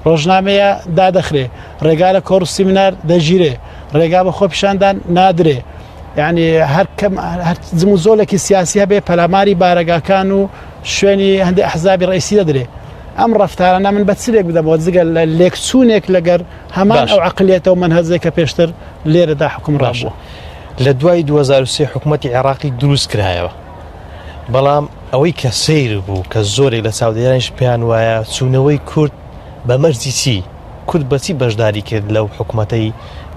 ڕۆژنامەیە دادەخرێ ڕێگا لە کۆڕ سیمینار دەژیرێ ڕێگا بە خۆ پیشاندان نادرێ یعنی هەر جم و زۆلێکی سیاسی هەبێ پەلاماری بارەگاکان و شوێنی هەندێک ئەحزابی ڕئیسی دەدرێ ئەم ڕەفتارانە من بە چرێک بدەمەوە جگە لە لێکچوونێک لەگەر هەمان ئەو عەقلیەتە و مەنهەجێک کە پێشتر لێرەدا حکومڕان بووە لە دوای 2023 حکوومەتی عێراقی دروست کرایەوە بەڵام ئەوەی کە سیر بوو کە زۆرێک لە چاودێرانش پێیان وایە چوونەوەی کورد بە مەرجی چی کورد بەچی بەشداری کرد لەو حکوومەتەی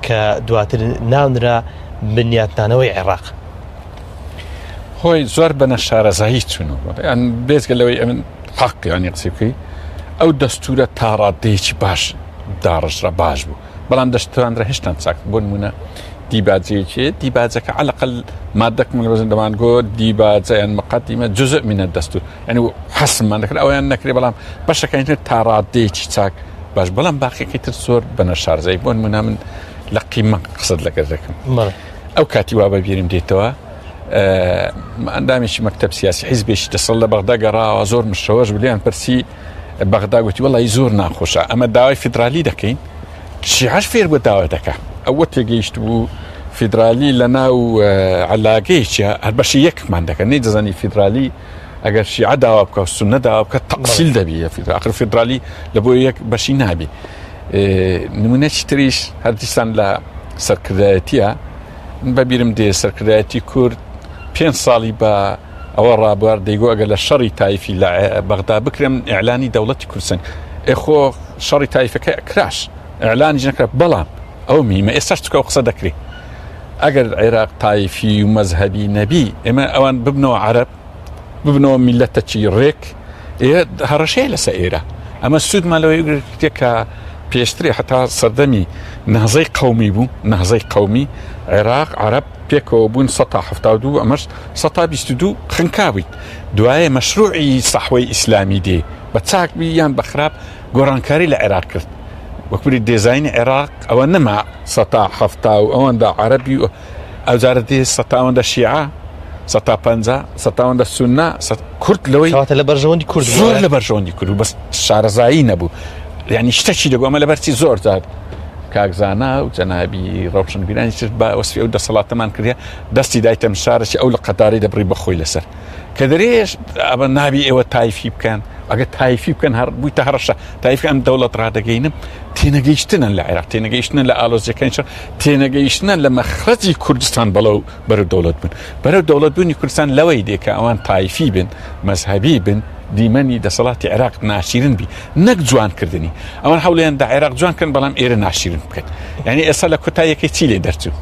کە دواتر ناونرا بنیاتنانەوەی عێراق خۆی زۆر بەنە شارەزایی چوونەوە یان بێزگە لەوەی ئەمن حەقیانی قسەکەی ئەو دەستورە تاڕادەیەکی باش داڕژرا باش بوو بەڵام دەستوراندرا هێشتان چاک بۆ نمونە دیباجەیەکی دیباجەکە علەقل مادەک من بەزن دەمانگۆ دیباجەیان مقدمە جزء من الدەستور یعنی حەسممان دەکرد ئەویان نەکرێ بەڵام بەشەکەی تر تاڕادەیەکی چاک باش بەڵام باقیەکەی تر زۆر بەنە شارزایی بۆ نمونە من لە قیمە قسەت لەگەر دەکەم ئەو کاتی وا بەبیرم دێتەوە ئەندامێکی مەکتەب سیاسی حیزبێکی دەسەڵ لە بەغدا گەڕاوە زۆر مشەوەش بلیان پرسی بەغدا گوتی وەڵی زۆر ناخۆشە ئەمە داوای فیدرالی دەکەین شیعەش فێر بۆ داوا دەکا ئەوە تێگەیشت بوو فیدرالی لە ناو عەلاقەیەکیە هەر بەشی یەکمان دەکەن نەی دەزانی فیدرالی ئەگەر شیعە داوا بکە و سونە داوا بکە تەقسیل دەبی ئاخر فیدرالی لە بۆ یەک بەشی نابی نمونەی تریش هەردیسان لە سەرکردایەتیە بەبیرم دێ سەرکردایەتی کورد 5 ساڵی بە ئەوە ڕابوار دەیگۆ ئەگەر لە شەڕی تایفی لە بەغدا بکرێم ئیعلانی دەوڵەتی کوردستان ئێخۆ شەڕی تایفەکە کراش ئیعلانیش نەکرا بەڵام ئەو میمە ئێستاش توکە قسە دەکرێ ئەگەر عێراق تایفی و مەزهەبی نەبی ئێمە ئەوان ببنەوە عەرەب ببنەوە میلەتەکی ڕێک هەڕەشەیە لەسە ئێرە ئەمە سوودمان لەوەی گرتێ کە پێشترێ حتا سەردەمی نەهزەی قەومی بوو نەهزەی قەومی عێراق عەرەب پێکەوە بوون 1972 ئەمەش 1922 خنکاوی دوایە مەشروعی سەحوەی ئیسلامی دێ بە چاکبی یان بەخراپ گۆڕانکاری لە عێراق کرد وەکوری دێزاینی عێراق ئەوە نەما 1970 و ئەوەندا عەرەبی ئەوجارە دێ 100 شیعە 150 سونە کورد لەوەی لە بەرژەوەندی کورد زۆر لە بەرژەوەندی کورد بەس شارەزایی نەبوو یعنی شتێکی دەگو ئەمە لەبەرچی زۆر جار کاکزانە و جەنابی ڕەوشنبیرانی تر بە وەسفی ئەو دەسەڵاتەمان کردە دەستی دایتە من شارەی ئەو لە قەتاری دەبڕی بەخۆی لەسەر کە دەرێش ئەمە نابی ئێوە تایفی بکەن ئەگە تایفی بکەن هەر بوویتە هەڕەشە تایفی ئەم دەوڵەت ڕادەگەینم تێنەگەیشتنە لە عێراق تێنەگەیشتنە لە ئالۆزیەکانی تێنەگەیشتنە لە مەخرەجی کوردستان بەرەو دەوڵەت بن بەرەو دەوڵەتبوونی کوردستان لەوەی دێکە ئەوان تایفی بن مەزهەبی بن دیمەنی دەسەڵاتی عێراق ناشیرن بی نەک جوانکردنی ئەوان هەوڵیان دا عێراق جوانکردن بەڵام ئێرە ناشیرن بکەن یعنی ئێستا لە کۆتاییەکەی چی لێ دەرچوو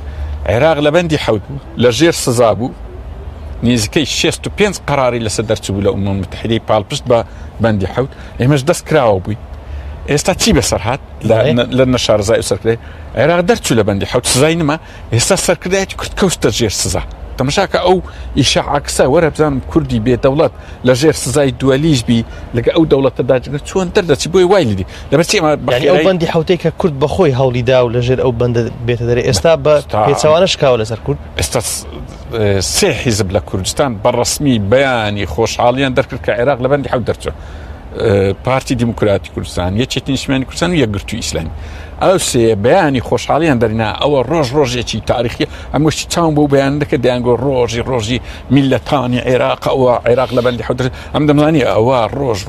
عێراق لە بەندی حەوت بوو لە ژێر سزا بوو نزیکەی 65 قەراری لەسەر دەرچوو لە ئومەم متحیدەی پاڵپشت بە بەندی حەوت ئێمەش دەست کراوە بووی ئێستا چی بەسەر هات لە نەشارەزای و سەرکردەی عێراق دەرچوو لە بەندی حەوت سزای نما ئێستا سەرکردایەتی کورد کەوتە ژێر سزا تەماشاکە ئەو ئیشە عەکسە وەرە بزانم کوردی بێدەوڵەت لە ژێر سزای دووەلیژ بی لەگە ئەو دەوڵەتەدا چۆن دەردەچی بۆی وای لێدی لەبەرچی ئەمە ئەو بەندی حەوتەی کە کورد بەخۆی هەوڵیدا و لەژێر ئەو بەندە بێتە دەرێ ئێستا بە پێچەوانە شکاوە لەسەر کورد ئێستا سێ حیزب لە کوردستان بەڕەسمی بەیانی خۆشحاڵیان دەرکرد کە عێراق لە بەندی حەوت دەرچووە پارتی دیموکراتی کوردستان یەکێتی نیشتیمانی کوردستان و یەکگرتووی ئیسلامی ئەو سێ بەیانی خۆشحاڵیان دەرینا ئەوە ڕۆژێکی تاریخی ئەمەشتی چاوم بۆ بەیان دەکە دەیانگۆ ڕۆژی میلەتانی عێراق ئەوە عێراق لە بەندی حەوت ئەم دەمزانی ئەوە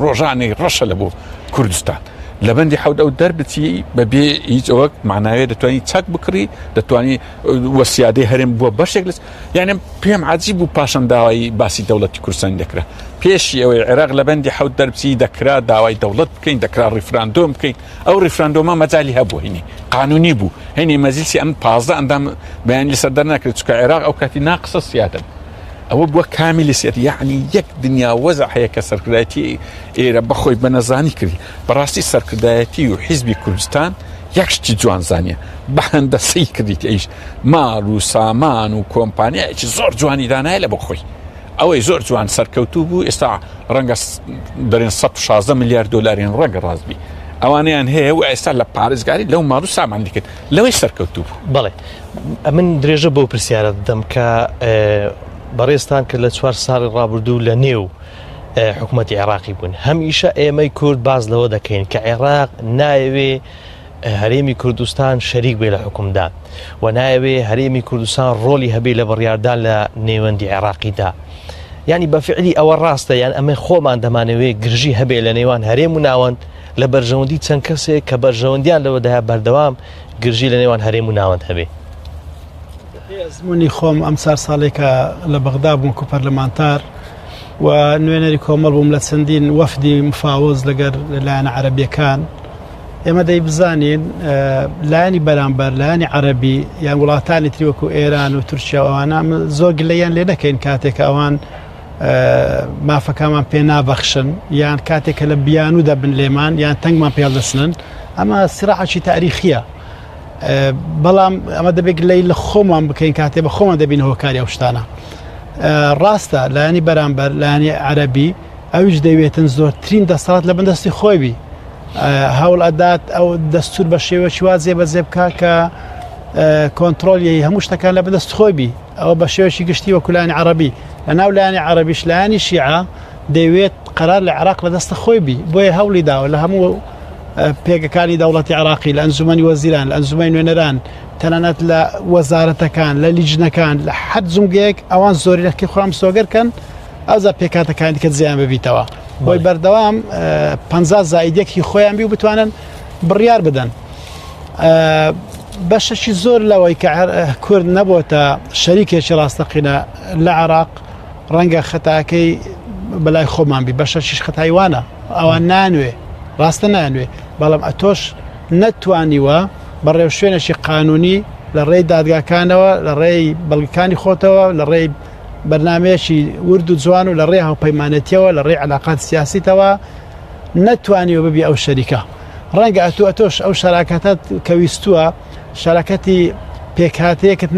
ڕۆژانی ڕەشە لە بۆ کوردستان لە بەندی حەوت ئەو دەربچی بەبێ هیچ ئەوەک معناوێ دەتوانانی چەک بکڕی دەتوانی وەسیادەی هەرێم بووە بەشێک لەس یعنی پێم عەجیب بوو پاشان داوای باسی دەوڵەتی کوردستان دەکرا پێشی ئەوەی عێراق لە بەندی حەوت دەربچی دەکرا داوای دەوڵەت بکەین دەکرا ڕیفراندۆم بکەین ئەو ڕیفراندۆمە مەجالی هەبوو هینی قانونی بوو هینی مەجلیسی ئەم 15 ئەندام بەیان لەسەر دەرناکرێت چونکە عێراق ئەو کاتی ناقسە سیادە ئەوە بووە کامیلی سێت یعنی یەک دنیا وەزع هەیە کە سەرکردایەتی ئێرە بەخۆی بەنەزانی کردی بەڕاستی سەرکردایەتی و حیزبی کوردستان یەکشتی جوانزانیە بە هەندەسەی کردیت ئەیش ماڵ و سامان و کۆمپانیایەکی زۆر جوانی دانایە لە بەخۆی ئەوەی زۆر جوان سەرکەوتوو بوو ئێستا ڕەنگە دەرێن 116 میلیارد دۆلاریان ڕەنگە ڕازبی ئەوانیان هەیە و ئێستا لە پارێزگاری لەو ماڵ و سامان دیکرد لەوەی سەرکەوتوو بوو بەڵێ من درێژە بەو پرسیارە دەم کە بەڕێستان کرد لە 4 ساڵی ڕابردوو لە نێو حکوومەتی عێراقی بوون هەمیشە ئێمەی کورد باز لەوە دەکەین کە عێراق نایەوێ هەرێمی کوردستان شەریک بێ لە حکومدان و نایەوێ هەرێمی کوردستان ڕۆلی هەبێ لە بڕیاردان لە نێوەندی عێراقیدا یعنی بەفعلی ئەوە ڕاستە یان ئەمە خۆمان دەمانەوێت گرژی هەبێ لە نێوان هەرێم و ناوەند لە بەرژەوەندی چەند کەسێک کە بەرژەوەندیان لەوەدایا بەردەوام گرژی لە نێوان هەرێم و ناوەند هەبێ ئەزمموی خۆم ئەم چار ساڵێکە لە بەغدا بووم کو پەرلەمانتار و نوێنەری کۆمەڵ بووم لە چەندین وەفدی مفاوز لەگەر لایەنە عەرەبیەکان ئێمە دەی بزانین لایەنی بەرامبەر لایەنی عەرەبی یان وڵاتانی تری وەکو ئێران و تورکیا ئەوانە زۆر گلەیان لێ نەکەین کاتێک ئەوان مافەکەمان پێ نابەخشن یان کاتێکە لە بیانودا بن لێمان یان تەنگمان پێڵدەسنن ئەمە سراحەکی تاریخیە بەڵام ئەمە دەبێت لەی لە خۆمان بکەین کاتێ بە خۆمان دەبین هۆکاری ئەو شتانە ڕاستە لایەنی بەرامبەر لایەنی عەرەبی ئەویش دەوێتن زۆرترین دەسەڵات لە بەندەستی خۆی بی هەوڵ ئەدات ئەو دەستور بە شێوەی وا جێبەجێ بکا کە کۆنتڕۆلی هەموو شتەکان لە بەدەست خۆی بی ئەوە بە شێوەشی گشتی وەکو لایەنی عەرەبی لەناو لایەنی عەرەبیش لایەنی شیعە دەوێت قەرار لە عێراق لە دەستە خۆی بی بۆیە هەوڵی داوە لە هەموو پێگەکانی دەوڵەتی عێراقی لە ئەنجومەنی وەزیران لە ئەنجومەی نوێنەران تەنانەت لە وەزارەتەکان لە لیژنەکان لە حەد زومگەیەک ئەوان زۆرینەکەی خۆم سۆگەرکەن ئەوزا پێکاتەکانی دیکە زیان ببیتەوە بۆی بەردەوام 50 زائیدێکی خۆیان بی و بتوانن بڕیار بدەن بەشەشی زۆر لەوەی کە کورد نەبووتە شەریکێکی ڕاستەقینە لە عێراق ڕەنگە خەتاکەی بەلای خۆمان بی بەشەشیش خەتایوانە ئەوان نانوێ ڕاستە نانوێ بەڵام ئەتۆش نەتوانیوە بەڕێو شوێنێکی قانونی لە ڕێی دادگاکانەوە لە ڕێی بەڵگەکانی خۆتەوە لە ڕێی بەرنامەیەکی ورد و جوان و لە ڕێی هاوپەیمانەتیەوە لە ڕێی عەلاقات سیاسیتەوە نەتوانیوە ببی ئەو شەریکە ڕەنگە ئەتۆش ئەو شەراکەتت کە ویستووە شەراکەتی پێکهاتەیەکت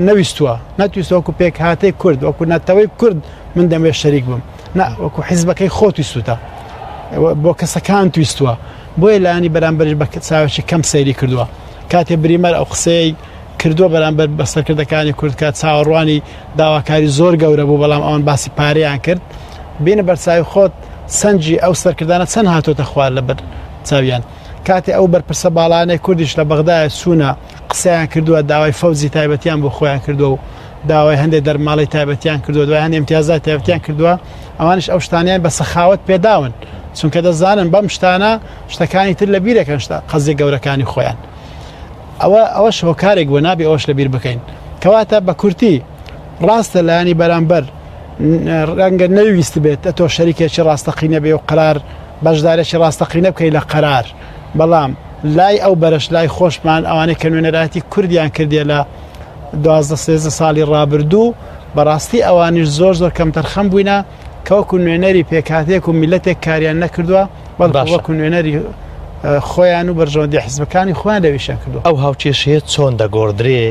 نەویستووە نەتویست وەکو پێکهاتەی کورد وەکو نەتەوەی کورد من دەمێ شەریک بم وەکو حیزبەکەی خۆ تویستوتە بۆ کەسەکان تویستووە بۆیە لایەنی بەرامبەرش بە چاوێکی کەم سەیری کردووە کاتێ بریمەر ئەو قسەی کردووە بەرامبەر بە سەرکردەکانی کورد کات چاوەڕوانی داواکاری زۆر گەورە بوو بەڵام ئەوان باسی پارەیان کرد بینە بەرچاوی خۆت سەنجی ئەو سەرکردانە چەند هاتۆتە خوار لەبەر چاویان کاتێ ئەو بەرپرسە باڵانەی کوردیش لە بەغدایە سوونە قسەیان کردووە داوای فەوزی تایبەتیان بۆ خۆیان کردووە و داوای هەندێک دەرماڵی تایبەتیان کردووە دوای هەندێک امتیازات تایبەتیان کردووە ئەوانش ئەو شتانیان بە سەخاوت پێداون چونکە دەزانن بەم شتانە شتەکانی تر لە بیرەکەن قەزیە گەورەکانی خۆیان ئەوە شۆکارێک بۆ نابێ ئەوەش لە بیر بکەین کەواتە بە کورتی ڕاستە لایانی بەرامبەر ڕەنگە نەویست بێت تۆ شەریکێکی ڕاستەقینە بێ و قرار بەشدارێکی ڕاستەقینە بکەی لە قەرار بەڵام لای ئەو بەرەش لای خۆشمان ئەوانەی کە نوێنەراتی کوردیان کردێ لە 12-13 ساڵی ڕابردوو بەڕاستی ئەوانیش زۆر کەم تەرخەم بووینە کەوەکو نوێنەری پێکاتێک و میلەتێک کاریان نەکردووە بەڵکو نوێنەری خۆیان و بەرژەوەندی حیزبەکانی خۆیان لەویشیان کردووە ئەو هاوچێشەیە چۆن دەگۆڕدرێ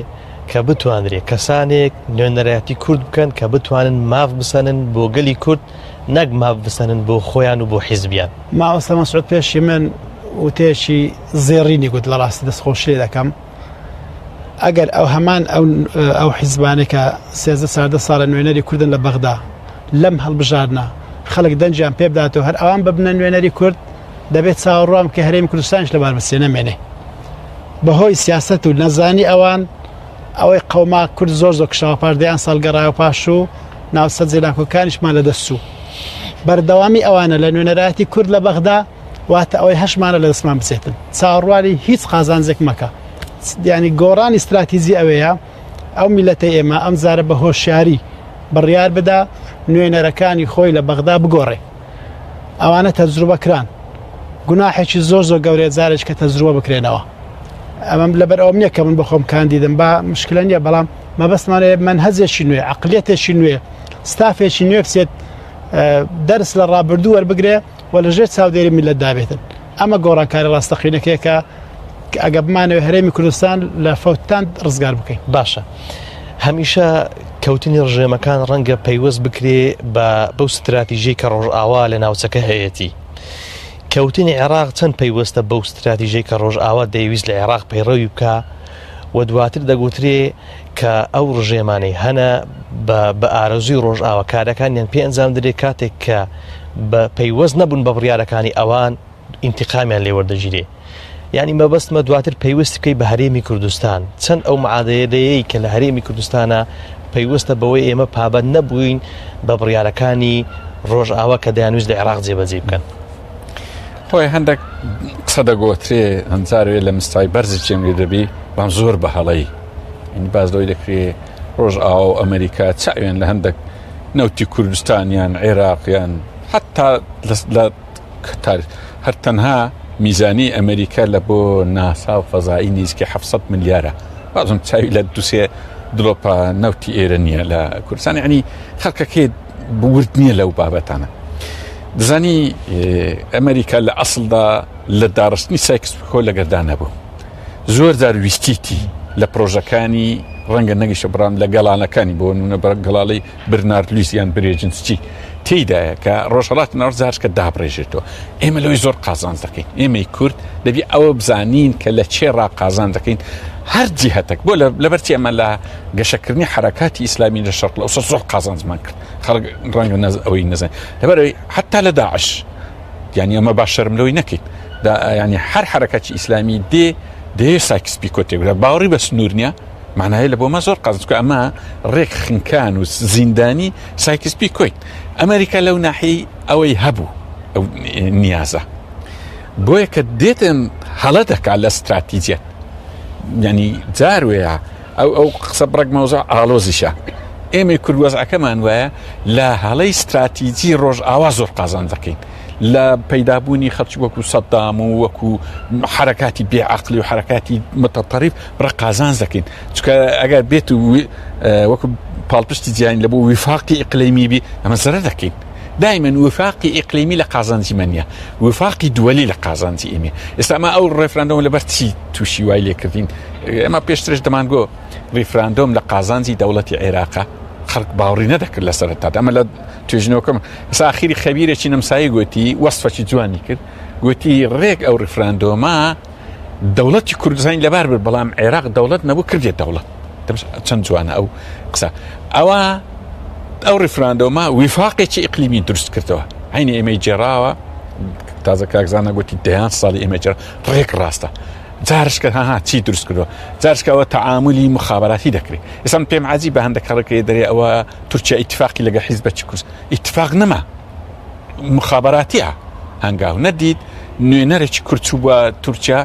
کە بتوانرێ کەسانێک نوێنەرایەتی کورد بکەن کە بتوانن ماف بسەنن بۆ گەلی کورد نەک ماف بسەنن بۆ خۆیان و بۆ حیزبیان ماوەستە مەسعود پێشی من وتێکی زێڕینی گوت لە ڕاستی دەستخۆشی دەکەم ئەگەر ئەو هەمان ئەو حیزبانێکە 13 ساڵە نوێنەری کوردن لە بەغدا لەم هەڵبژارنا خەڵک دەنجیان پێ بداتەوە هەر ئەوان ببنە نوێنەری کورد دەبێت چاوەڕوام کە هەرێمی کوردستانش لەبار بەسێ نەمێنێ بەهۆی سیاست و نەزانی ئەوان ئەوەی قەوما کورد زۆر کشاوە پاردەیان ساڵگەڕایە پاش و ناوسەد زێلاکۆکانیشمان لە دەستوو بەردەوامی ئەوانە لە نوێنەراتی کورد لە بەغدا واتە ئەوەی هەشمانە لە دەستمان بچێتن چاوەڕوانی هیچ قازانجێک مەکە ینی گۆڕانی استراتیزی ئەوەیە ئەو میلەتە ئێمە ئەم زارە بە هۆشیاری بڕیار بدا نوێنەرەکانی خۆی لە بەغدا بگۆڕێ ئەوانە تەجروبەکران گوناحێکی زۆر گەورەیە جارێک کە تەجروبە بکرێنەوە ئەمەم لەبەر ئەوم نییە کە من بخۆم کاندیدم با مشکلە نییە بەڵام مەبەستمانەیە منهەجێکی نوێ عقلیەتێکی نوێ ستافێکی نوێ بچێت دەرس لە ڕابردوو وەربگرێ و لەژێر چاودێری میلەت دابێتن ئەمە گۆڕانکاری ڕاستەقینەکەیەکە ئەگە بمانەوە هەرێمی کوردستان لە فەوتان ڕزگار بکەین باشە هەمیشە کەوتنی ڕژێمەکان ڕەنگە پەیوەست بکرێ بەو استراتیژی کە ڕۆژئاوا لە ناوچەکە هەیەتی کەوتنی عێراق چەند پەیوەستە بەو استراتیژی کە ڕۆژئاوا دەیویست لە عێراق پەیڕەوی بکە و دواتر دەگوترێ کە ئەو ڕژێمانەی هەنە بە ئارەزوی ڕۆژئاوا کارەکانیان پێ ئەنجام درێ کاتێک کە بە پەیوەست نەبوون بە بڕیارەکانی ئەوان ئینتیقامیان لێ وەردەگیرێ یعنی مەبەستمە دواتر پەیوەستی بکەی بە هەرێمی کوردستان چەند ئەو معادەیەی کە لە هەرێمی کوردستانە پەیوەستە بەوەی ئێمە پابەند نەبووین بە بڕیارەکانی ڕۆژئاوا کە دەیانویست لە عێراق جێبەجێ بکەن خۆی هەندێک قسە دەگۆترێ هەنجاروێ لە مستای بەرزی چێمێ دەبی بام زۆر بە هەڵەی ینی باز دەوی دەکرێ ڕۆژئاوا و ئەمریکا چاوێن لە هەندێک نەوتی کوردستانیان عێراقیان حتا هەر تەنها میزانی ئەمریکا لە بۆ ناسا و فەزایی نیزکە 700 ملیارە بازم چاوی لە دووسێ دڵۆپە نەوتی ئێرە نییە لە کوردستان ینی خەڵکەکەی بورد نییە لەو بابەتانە دەزانی ئەمریکا لە ئەسڵدا لە داڕستنی سایکسپیکۆ لەگەردا نەبوو زۆر جار ویستیتی لە پرۆژەکانی ڕەنگە نەگەیشە بڕان لە گەڵانەکانی بۆ نمونە گەڵاڵی برنارد لویسیان برێجنسچی تێیدایە کە ڕۆژهەڵاتی ناوەڕ جارشکە دابڕێژێتەوە ئێمە لەوەی زۆر قازانج دەکەین ئێمەی کورد دەبی ئەوە بزانین کە لە چێ ڕاقازان دەکەین هەر جیهەتێک بۆ لەبەرچی ئەمە لە گەشەکردنی حرەکاتی ئیسلامی لە شەرق ئەوسە زۆر قازانجمان کرد خەڵک ڕەنگە ئەوەی نەزانین لەبەرەوەی حتا لە داعش یعنی ئەمە باش شەرم لەوەی نەکەین ینی هەر حرەکاتی ئیسلامی دێ سایکسپیکۆ تێگرە باوەڕی بە سنوور نییە معناهەیە لە بۆمە زۆر قازانج ئەمە ڕێک خنکان و زیندانی سایکسپیکۆین ئەمریکا لەو ناحیەی ئەوەی هەبوو ئەو نیازە بۆیە کە دێتن هەڵە دەکات لە استراتیجیەت ینی جاروەیە ئەو قسە بڕێک مەوزوع ئالۆزیشە ئێمە کوردوەزعەکەمان وایە لە هەڵەی استراتیجی ڕۆژئاوا زۆر قازانج دەکەین لە پەیدابوونی خەڵکی وەکو سەدام و وەکو حرەکاتی بێعەقلی و حرەکاتی متەتەریف بڕە قازانج دەکەین چونکە ئەگەر بێت وەکو پاڵپشتی جیهانی لە بۆ وفاقی ئیقلیمی بی ئەمە زەرەر دەکەین دائما وفاقی ئیقلیمی لە قازانجی منە وفاقی دووەلی لە قازانجی ئێمە ئێستا ئەمە ئەو ڕێفراندۆم لەبەر چی تووشی وای لێکردین ئەمە پێشترش دەمانگۆ ڕێفراندۆم لە قازانجی دەوڵەتی عێراقا خەڵک باوەڕی نەدەکرد لە سەرەتا ئەمە لە توێژنەوەکەم ئێستا ئاخیری خەبیرێکی نەمسایی گوتی وەسفەکی جوانی کرد گوتی ڕێک ئەو ڕێفراندۆمە دەوڵەتی کوردستانی لەبار برد بەڵام عێراق دەوڵەت نەبوو کردێت دەوڵەت چەند جوانە ئەو قسە ئەوە ئەو ڕێفراندۆمە وفاقێکی ئیقلیمی دروست کردەوە هەینی ئێمەی جێراوە تازە کاکزانە گوتی دەیان ساڵی ئێمە جێرا ڕێک ڕاستە جارشکە هاها چی دروست کردەوە جارشکەوە تەعاملی مخابراتی دەکرێت ئێستا پێم عەجیبە بە هەندێک خەڵکێ دەرێ ئەوە تورکیا ئیتفاقی لەگە حیزبە چ کوردست ئیتفاق نەما مخابراتیە هەنگاو نەدید نوێنەرێکی کورچوو بە تورکیا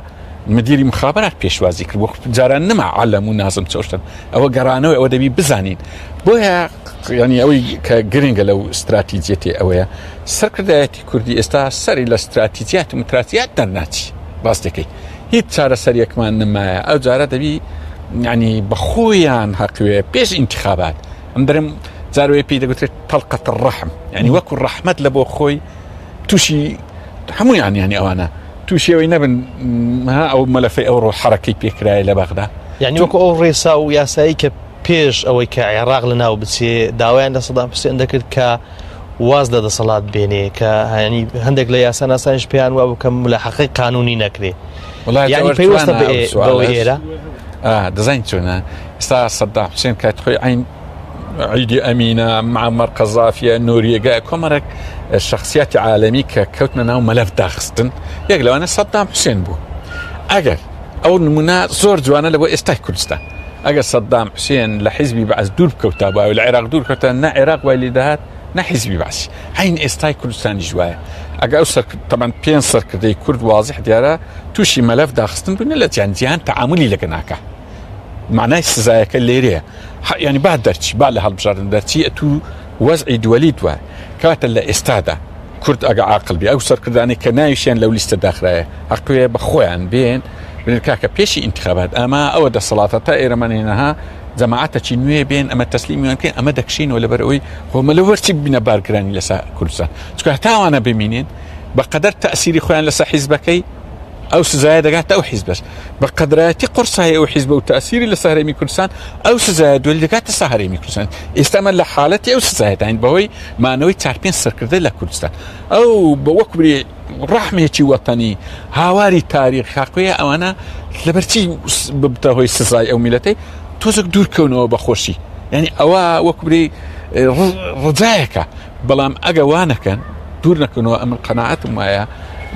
مدیری مخابرات پێشوازی کرد بۆ جاران نەما عەلەم و نازم چۆشتن ئەوە گەڕانەوەی ئەوە دەبی بزانین بۆیە ینی ئەوەی کە گرنگە لەو استراتیجێتی ئەوەیە سەرکردایەتی کوردی ئێستا سەری لە استراتیجیات و متراتیات دەرناچی ڕاستەکەی هیچ چارەسەریەکمان نمایە ئەو جارە دەبی ینی بەخۆیان هەقوێ پێش ئینتیخابات ئەم دەرم جاروێ پێی دەگوترێت تەڵقەت ڕەحم ینی وەکو ڕەحمەت لە بۆ خۆی تووشی هەموویان ینی ئەوانە تووشەوەی نەبن ئەو مەلەفەی ئەو ڕۆ حەرەکەی پێکرایە لە بەغدا یعنی وەکو ئەو ڕێسا و یاسایی کە پێش ئەوەی کە عێراق لە ناو بچێ داوایان لە سەدام حوسێن دەکرد کە واز لە دەسەڵات بێنێ کە ینی هەندێک لە یاسا ناسانیش پێیان وابوو کە ملاحەقەی قانونی نەکرێ یعنی پێویستە بەوە ئێرە دەزانین چۆنە ئێستا سەدام حوسێن کات خۆی عین عیدی ئەمینە معمەر قەزافیە نۆریێگای کۆمەرێک شخصیاتی عالەمی کە کەوتنە ناو مەلەف داخستن یەک لەوانە سەدام حوسێن بوو ئەگەر ئەو نمونە زۆر جوانە لە بۆ ئێستای کوردستان ئەگەر سەدام حوسێن لە حیزبی بەعەز دوور بکەوتا بە لە عێراق دوور کەوتە نە عێراق وای لێ دەهات نە حیزبی بەعەز هەین ئێستای کوردستانی ژوایە ئەگەر ئەو تەمان پێنج سەرکردەی کورد وازح دیارە تووشی مەلەف داخستن بوونە لە جیان تەعاملی لەگە ناکە معنای سزایەکە لێرەیە ینی با دەرچی با لە هەڵبژاردن دەرچی تو وەزعی دووەلی دووە کاتە لە ئێستادا کورد ئەگە عاقڵبی ئەو سەرکردانی کە ناویشیان لەو لیستە داخرایە حەقوێ بە خۆیان بێن بن کاکە پێشی ئینتیخابات ئەمە ئەوە دەسەڵاتە تا ئێرەمانێنەها جەماعەتەکی نوێ بێن ئەمە تەسلیمیان بکەین ئەمە دەکشینەوە لەبەرەوەی خۆمە لە وەرچی ببینە بارگرانی لەسەر کوردستان چونکە هەتاوانە ببینێن بەقەدەر تەئسیری خۆیان لەسەر حیزبەکەی ئەو سزایە دەگاتە ئەو حیزبەش بە قەدرایەتی قورسایی ئەو حیزبە و تەئسیری لە هەرێمی کوردستان ئەو سزایە دوێ دەگاتە هەرێمی کوردستان ئێستا ئەمە لە حاڵەتی ئەو سزایەتین بەهۆی مانەوەی 4-5 سەرکردە لە کوردستان ئەو بە وەکوێ ڕەحمێکی وەتەنی هاواری تاریخ حەقوەیە ئەوانە لەبەرچی ببتە هۆی سزای ئەو میلەتەی تۆزێک دوورکەونەوە بەخۆشی ینی ئەوە وەکوێ ڕجایەکە بەڵام ئەگە وانەکەن دوور نەکەنەوە ئەمن قەناعەتم وایە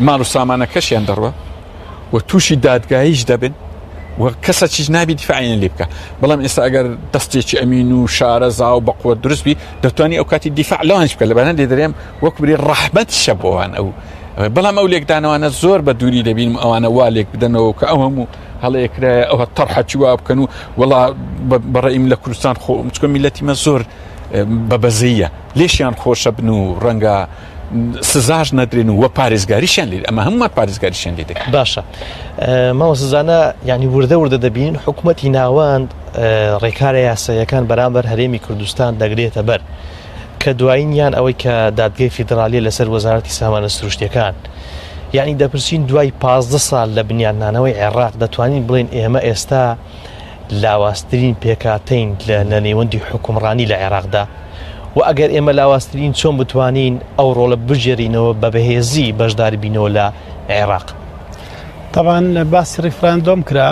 ماڵ و سامانەکەشیان دەڕوە و تووشی دادگاییش دەبن و کەسەکیش نابی دیفاعیان لێ بکە بەڵام ئێستا ئەگەر دەستێکی ئەمین و شارەزا و بەقوە دروستبی دەتوانی ئەو کاتی دیفاع لەوانش بکە لەبانە لێ دەرێم وەک بری ڕەحمەت شەبەوان ئەو بەڵام ئەو لێکدانەوانە زۆر بە دووری دەبین ئەوانە وا لێک بدەنەوە کە ئەو هەموو هەڵەیەکرایە ئەوە تەڕحەکی وا بکەن و وەڵا بەڕێیم لە کوردستان خۆ چکە میلەتیمە زۆر بەبەزەیە لێشیان خۆشە بن و ڕەنگە سزاژ نەدرێن و وە پارێزگاریشیان لێ ئەمە هەمووە پارێزگاریشیان لێ دەکەن باشە ماوە سزانە ینی وردە دەبین حکوومەتی ناوەند ڕێکارە یاساییەکان بەرامبەر هەرێمی کوردستان دەگرێتە بەر کە دوایینیان ئەوەی کە دادگای فیدراالیە لەسەر وەزارەتی سامانە سروشتیەکان یعنی دەپرسین دوای 15 ساڵ لە بنیاننانەوەی عێراق دەتوانین بڵێن ئێمە ئێستا لاواسترین پێکاتین لە نێوەندی حکومڕانی لە عێراقدا و ئەگەر ئێمە لاواسترین چۆن بتوانین ئەو ڕۆڵە بژێرینەوە بە بەهێزی بەشداری بینەوە لە عێراق طبعا باسی ڕیفراندۆم کرا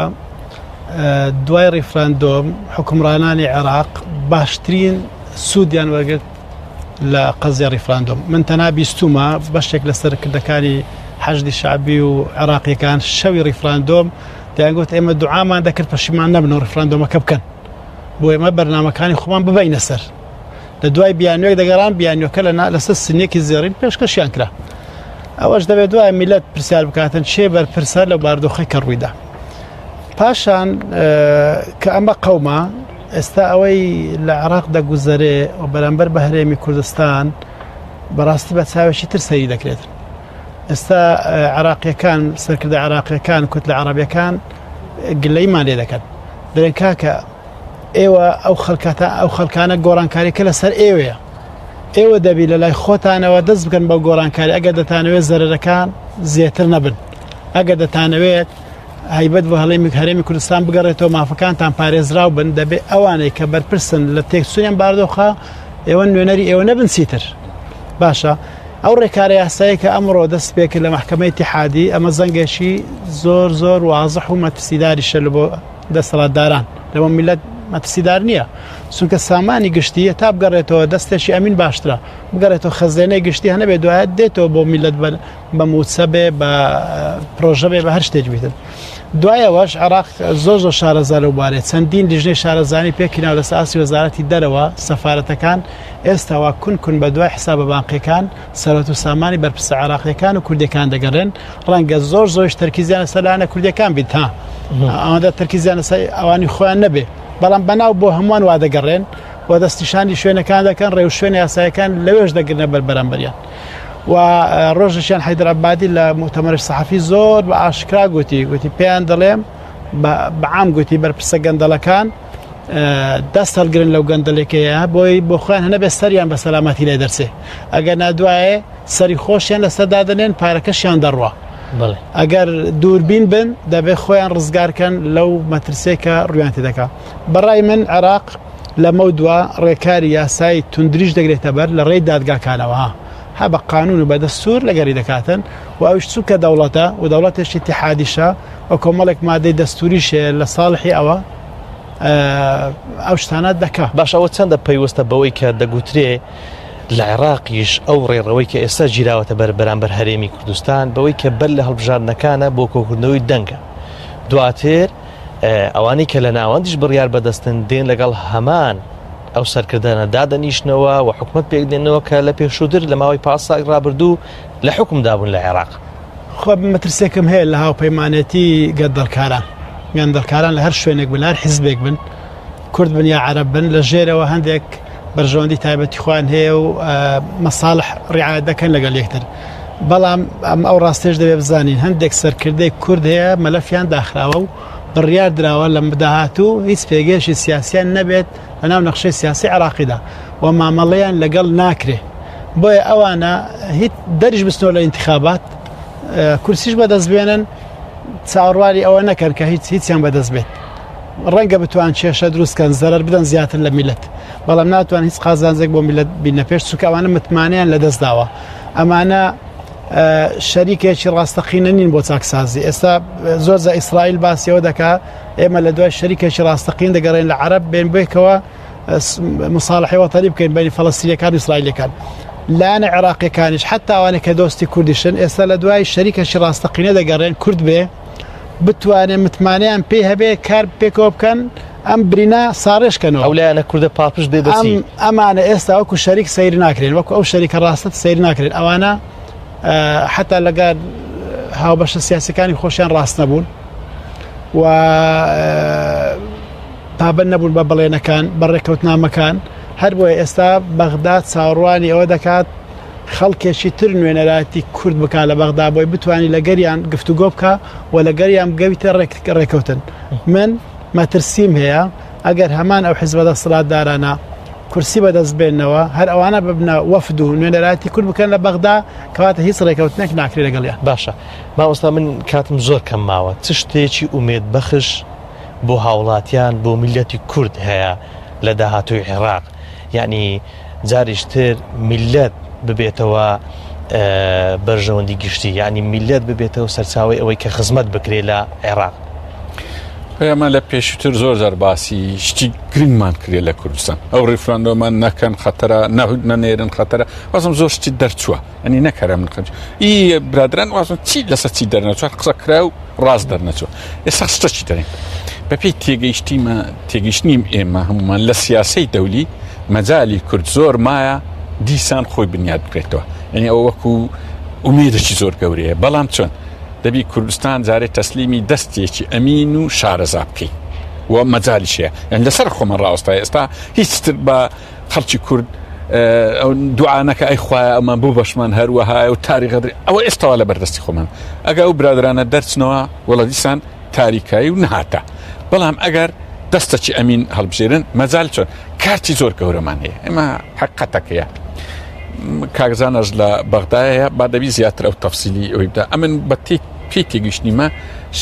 دوای ڕیفراندۆم حکومڕانانی عێراق باشترین سوودیان وەرگرت لە قەزای ڕیفراندۆم من تەنها بیستومە بەشێک لە سەرکردەکانی حەشدی شعبی و عێراقیەکان شەوی ڕیفراندۆم دەیانگوت ئێمە دوعامان دەکرد پەشیمان نەبنەوە ڕیفراندۆمەکە بکەن بۆ ئێمە بەرنامەکانی خۆمان ببەینە سەر لە دوای بیانوێک دەگەڕان بیانوەکە لەسەر سنێکی زێڕین پێشکەشیان کرا ئەوەش دەبێت دوای میلەت پرسیار بکاتن چێ بەرپرسە لە باردۆخی کە ڕوویدا پاشان کە ئەمە قەومە ئێستا ئەوەی لە عێراق دەگوزەرێ و بەرامبەر بە هەرێمی کوردستان بەڕاستی بە چاوێکی تر سەیری دەکرێتن ئێستا عێراقیەکان سەرکردە عێراقیەکان کوت لە عەرەبیەکان گلەیمان لێ دەکەن دەڵێن کاکە ئێوە ئەو خەڵکانە گۆڕانکاریکە لەسەر ئێوەیە ئێوە دەبی لە لای خۆتانەوە دەست بکەن بەو گۆڕانکاری ئەگەر دەتانەوێت زەرەرەکان زیاتر نەبن ئەگەر دەتانەوێت هەیبەت بۆ هەرێمی کوردستان بگەڕێتەوە مافەکانتان پارێزراو بن دەبێت ئەوانەی کە بەرپرسن لە تێکسوونیان باردۆخە ئێوە نوێنەری ئێوە نەبن چیتر باشە ئەو ڕێکارە یاسایی کە ئەمڕۆ دەست پێکرد لە محکەمەی اتحادی ئەمە زەنگێکی زۆر واضح و مەترسیداریشە لە بۆ دەسەڵاتداران لەوە میلەت مەترسیدار نییە چونکە سامانی گشتی تا بگەڕێتەوە دەستێکی ئەمین باشترە بگەڕێتەوە خەزێنەی گشتی هەنەبێت دوایەت دێتەوە بۆ میلەت بە موچە بێ بە پرۆژە بێ بە هەر شتێک بیتن دوایەوەش عێراق زۆر شارەزا لەو بارێت چەندین لیژنەی شارەزانی پێکیناو لە سەئاسی وەزارەتی دەرەوە سەفارەتەکان ئێستاوا کون بە دوای حسابە بانقیەکان سەرەت و سامانی بەرپرسە عێراقیەکان و کوردەکان دەگەڕێن ڕەنگە زۆرش تەرکیزیانە سەرلانە کوردەکان بیت ها ئەوەندە تەرکیزیانە سەر ئەوانی خۆیان نەبێ بەڵام بەناو بۆ هەمووان وا دەگەڕێن و دەستیشانی شوێنەکان دەکەن ڕێو شوێنی یاسایەکان لەوێش دەگرنە بەرامبەریان و ڕۆژێکیان حەیدرعەبادی لە مؤتەمەری سەحەفی زۆر بە ئاشکرا گوتی پێیان دەڵێم بەعام گوتی بەرپرسە گەندەڵەکان دەست هەڵگرن لەو گەندەلێکەیە بۆی بۆ خۆیان هەنەبێ سەریان بە سەلامەتی لێ دەرچێ ئەگەر نادوایە سەری خۆشیان لەسەردا دەنێن پارەکەشیان دەڕوە ئەگەر دووربین بن دەبێت خۆیان ڕزگارکەن لەو مەترسێکە ڕویان تێدەکات بەڕای من عێراق لەمە دووە ڕێکاری یاسای توندریش دەگرێتە بەر لە ڕێی دادگاکانەوە ها بە قانون و بە دەستور لەگەری دەکاتن و ئەوش چووکە دەوڵەتە و دەوڵەتێکی اتحادیشە و کۆمەڵێک مادەی دەستوریشێ لە ساڵحی ئەوە ئەو شتانە دەکات باش ئەوە چەندە پەیوەستە بەوەی کە دەگوترێ لە عێراقیش ئەو ڕێڕەوەی کە ئێستا گیراوەتە بەرامبەر هەرێمی کوردستان بەوەی کە بەر لە هەڵبژاردنەکانە بۆ کۆکردنەوەی دەنگە دواتر ئەوانەی کە لە ناوەندیش بڕیار بەدەستن دێن لەگەڵ هەمان ئەو سەرکردانە دادەنیشتنەوە و حکومت پێک دێنەوە کە لە پێشووتر لە ماوەی 5 ساڵ ڕابردوو لە حکم دابوون لە عێراق خۆ مەترسێکم هەیە لە هاوپەیمانێتی گەندەڵکاران لە هەر شوێنێک بن هەر حیزبێک بن کورد بن یا عەرەب بن لە ژێرەوە هەندێک بەرژەوەندی تایبەتی خوان هەیە و مەساڵح ڕیعایەت دەکەن لەگەڵ یەکتر بەڵام ئەو ڕاستێش دەبێ بزانین هەندێک سەرکردەی کورد هەیە مەلەفیان داخراوە و بڕیار دراوە لە مداهاتوو هیچ پێگەشی سیاسیان نەبێت لەناو نەخشەی سیاسی عێراقیدا و مامەڵەیان لەگەڵ ناکرێ بۆیە ئەوانە هیچ دەریش بستنەوە لە ئینتیخابات کورسیش بەدەست بێنن چاوەڕواری ئەوە نەکەن کە هیچیان بەدەست بێت ڕەنگە بتوان کێشە دروستکەن زەرەر بدەن زیاتر لە میلەت بەڵام ناتوان هیچ قازانجێک بۆ میلەت بینە پێش چونکە ئەوانە متمانیان لەدەست داوە ئەمانە شەریکێکی ڕاستەقینە نین بۆ چاکسازی ئێستا زۆرجە ئیسرائیل باسیەوە دەکات ئێمە لە دوای شەریکێکی ڕاستەقین دەگەڕێن لە عەرەب بێن بۆیکەوە مصالحەی وەتەنی بکەین بەینی فەڵەستینیەکان و ئیسرائیلەکان لایەنە عێراقیەکانیش حتا ئەوانە کە دۆستی کوردیشن ئێستا لە دوای شەریکێکی ڕاستەقینە دەگەڕێن کورد بێ بتوانێت متمانیان پێ هەبێ کار پێکەوە بکەن ئەم برینە ساڕێشکەنەوە ئەو لایەنە کوردە پاپش دێدەسی ئەمانە ئێستا وەکو شەریک سەیر ناکرێن وەکو ئەو شەریکە ڕاستت سەیر ناکرێن ئەوانە حتا لەگەر هاوبەشە سیاسەکانی خۆشیان ڕاست نەبوون و پابەند نەبوون بە بەڵێنەکان بەڕێکەوتنامەکان هەر بۆیە ئێستا بەغداد چاوەڕوانی ئەوە دەکات خەڵکێکی تر نوێنەراتی کورد بکات لە بەغدا بۆی بتوانانی لەگەریان گفتوگۆ بکە و لەگەریان گەویتە ڕێکەوتن من مەترسیم هەیە ئەگەر هەمان ئەو حیزبە دەسەڵاتدارانە کورسی بەدەست بێنەوە هەر ئەوانە ببنە وەفد و نوێنەراتی کورد بکەن لە بەغدا کەواتە هیچ ڕێکەوتنێک ناکرێت لەگەڵیان باشە مامۆستا من کاتم زۆر کەم ماوە چ شتێکی ئومێد بەخش بۆ هاوڵاتیان بۆ میلەتی کورد هەیە لە داهاتووی عێراق یعنی جاریشتر میلەت ببێتەوە بەرژەوەندی گشتی یعنی میلەت ببێتەوە سەرچاوی ئەوەی کە خزمەت بکرێ لە عێراق ئێمە لە پێشووتر زۆر جار باسی شتی گرنگمان کرێ لە کوردستان ئەو ڕیفراندۆمان نەکەن خەتەرە نەنێرن خەتەرە وازم زۆر شتی دەرچووە ئەنی نەکەرە من ئی برادران وازم چی لەسەر چی دەرنەچوە قسە کرا و ڕاست دەرنەچوە ئێستا شتەچی دەرێن بەپێی تێگەیشتنیم ئێمە هەمومان لە سیاسەی دەولی مەجای کورد زۆر مایە دیسان خۆی بنیاد بکرێتەوە یعنی ئەو وەکو ئومێدێکی زۆر گەورەیە بەڵام چۆن دەبی کوردستان جارێت تەسلیمی دەستێکی ئەمین و شارەزا بکەین و مەجالیشەیە یعنی لەسەر خۆمە ڕاوەستای ئێستا هیچتر بە خەڵکی کورد ئەو دوعانەکە ئەی خوایە ئەمە بوو بەشمان هەروەها و تاریخەدر ئەوە ئێستاوا لە بەردەستی خۆمان ئەگە ئەو برادرانە دەرچنەوە وەڵە دیسان تاریکایی و نهاتە بەڵام ئەگەر دەستەکی ئەمین هەڵبژێرن مەجال چۆن کارتی زۆر گەورەمان هەیە ئێمە حقەتەکەیە کاغزانەش لە بەغدایە با دەبی زیاتر ئەو تەفسیلی ئەوەی بدا ئەمن بە پێی تێگەیشتنیمە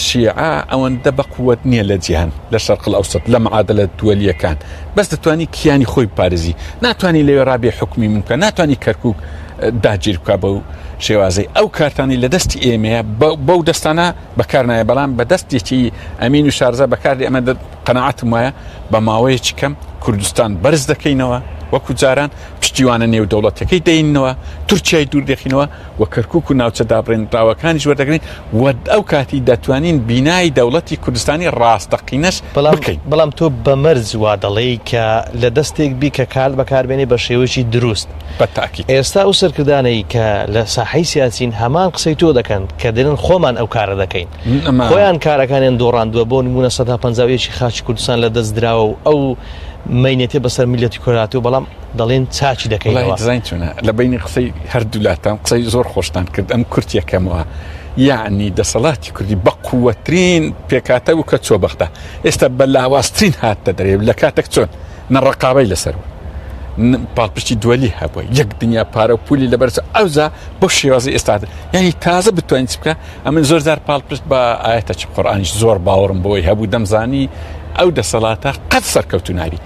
شیعە ئەوەندە بەقووەت نییە لە جیهان لە شەرق الئەوسەط لە معادلە دووەلیەکان بەس دەتوانی کیانی خۆی پارێزی ناتوانی لەوێ ڕابێ حکمی منکە ناتوانی کەرکووک داگیر بکە بەو شێوازەی ئەو کارتانی لە دەستی ئێمەیە بەو دەستانە بەکارنایە بەڵام بە دەستێکی ئەمین و شارزە بەکاری ئەمە قەناعەتم وایە بە ماوەیەکی کەم کوردستان بەرز دەکەینەوە وەکو جاران پشتیوانە نێو دەوڵەتەکەی دەینەوە تورکیای دوور دەخینەوە و کەرکووک و ناوچە دابڕێنراوەکانیش وەردەگرین و ئەو کاتی دەتوانین بینایی دەوڵەتی کوردستانی ڕاستەقینەش بکەین. بەڵام تۆ بەمەرز وا دەڵێی کە لە دەستێک بی کە کار بەکاربێنێ بە شێوەیەکی دروست بەتاکی ئێستا ئەو سەرکردانەی کە لە ساحەی سیاسین هەمان قسەی تۆ دەکەن کە دێنن خۆمان ئەو کارە دەکەین خۆیان کارەکانیان دۆڕاندووە بۆ نمونە 150 خاچی کوردستان لە دەست دراوە و ئەو مینێتێ بەسەر میلەتی کۆراتەوە بەڵام دەڵێن چاچی دەکەین زین چونە لە بینی قسەی هەردوولاتان قسەی زۆر خۆشتان کرد ئەم کورتیەکەمەوە یعنی دەسەڵاتی کوردی بە قووەترین پێکاتە و کە چۆ بەختە ئێستا بە لاوااسترین هاتە دەرێ لە کاتێک چۆن نەڕقابەی لەسەر پاڵپشتی دووەلی هەبووە یەک دنیا پارە و پولی لەبەرچ ئەوزا بۆ شێوازی ئێستا یعنی تازە بتوانین چ بکە ئەمن زۆر زار پاڵپشت بە ئاەتە چ قورئانیش زۆر باوەڕم بۆی هەبوو دەمزانی ئەو دەسەڵاتە قەت سەرکەوتو نابی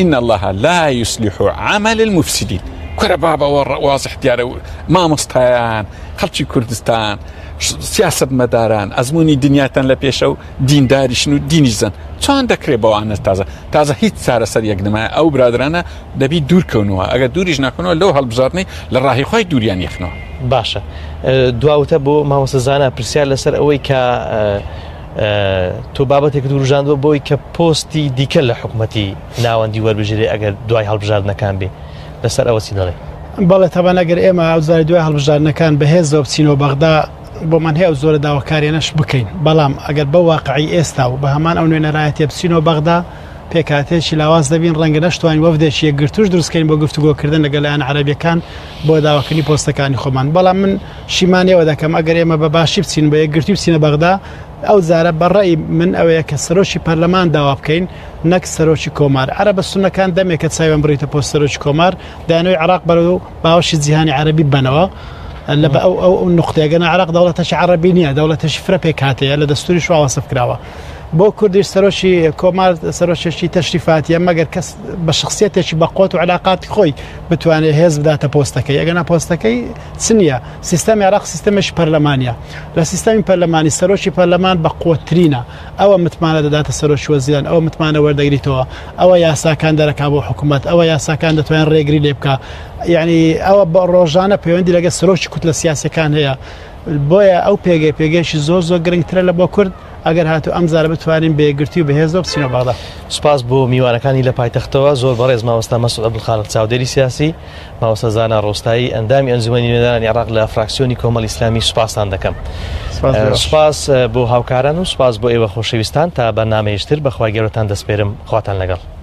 إن الله لا يصلح عمل المفسدين كره بابا واضح دیارە مامۆستایان خەڵکی کوردستان سیاست مەداران ئەزمموی دنیاتان لە پێشە و دینداریشن و دینیزن چۆن دەکرێت بەوانە تازە هیچ چارەسەر یەک نمایە ئەو برادرانە دەبی دوورکەونەوە ئەگەر دووریش ناکەنەوە لەو هەڵبژاردنەی لە ڕاهی خۆی دووریان یەخنەوە. باشە دواوتە بۆ مامۆستەزانە پرسیار لەسەر ئەوەی کە تۆ بابەتێک دوورژاندوە بۆی کە پۆستی دیکە لە حکوومەتی ناوەندی وەربژێ ئەگەر دوای هەڵبژاردنەکان بێ لەسەر ئەوە چی دەڵێ؟ بەڵێ تەبان ئەگەر ئێمە ئەوزاری دوای هەڵبژاردنەکان بەهێزەوە بچینەوە بەغدا بۆمان هەیە ئەو زۆرە داواکاریانەش بکەین بەڵام ئەگەر بە واقعی ئێستا و بە هەمان ئەو نوێنەرایەتێ بچینەوە بەغدا پێکاتێکی لاواز دەبین ڕەنگە نەشتوانین وەفدێکی یەکگرتوش دروستکەین بۆ گفتوگۆکردن لەگەڵ لایەن عەرەبیەکان بۆ داواکردنی پۆستەکانی خۆمان بەڵام من شیمانیەوە دەکەم ئەگەر ئێمە بە باشی بچین بە یەکگرتوی بچینە بەغدا ئەو زارە بەڕێی من ئەوەیە کە سەرۆکی پەرلەمان داوا بکەین نەک سەرۆکی کۆمار عەرەبە سونەکان دەمێکە چاویان بڕیتە پۆست سەرۆکی کۆمار دایانەوەی عێراق بەرەو باوەشی جیهانی عەرەبی بنەوە لە بە ئەو نقطەیەگەنە عێراق دەوڵەتەشی عەرەبی نییە دەوڵەتەشی فرە پێک هاتەیە لە دەستوری شوا وەسف کراوە بۆ کوردیش سەرۆکی کۆمار سەرۆکێکی تەشریفاتیە مەگەر کەس بە شخصیەتێکی بە قوت و علاقاتی خۆی بتوانێت هێز بداتە پۆستەکەی ئەگەنا پۆستەکەی چنیە سیستەمی عێراق سیستەمێکی پەرلەمانیە لە سیستەمی پەرلەمانی سەرۆکی پەرلەمان بە قوترینە ئەوە متمانە دەداتە سەرۆکی وەزیران ئەوە متمانە وەردەگریتەوە ئەوە یاساکان دەرەکا بۆ حکوومەت ئەوە یاساکان دەتوانێت ڕێگری لێ بکە یعنی ئەوە بە ڕۆژانە پەیوەندی لەگە سەرۆکی کوت لە سیاسەکان هەیە بۆیە ئەو پێگەیشی زۆر گرنگترە لە بۆ کورد ئەگەر هاتو ئەمزارە بتوانین بێگرتی و بەهێزەوە بچینە بەغدا. سوپاس بۆ میوانەکانی لە پایتەختەوە زۆر بەڕێز مامۆستا مەسعود عەبدولخالق چاودێری سیاسی مامۆستا زانا ڕۆستایی ئەندامی ئەنجومەنی نوێنەرانی عێراق لە فراکسیۆنی کۆمەڵی ئیسلامی سوپاسان دەکەم. سوپاس بۆ هاوکاران و سوپاس بۆ ئێوە خۆشەویستان تا بەرنامەیەشتر بەخوای گەورەتان دەسپێرم خواتان لەگەڵ.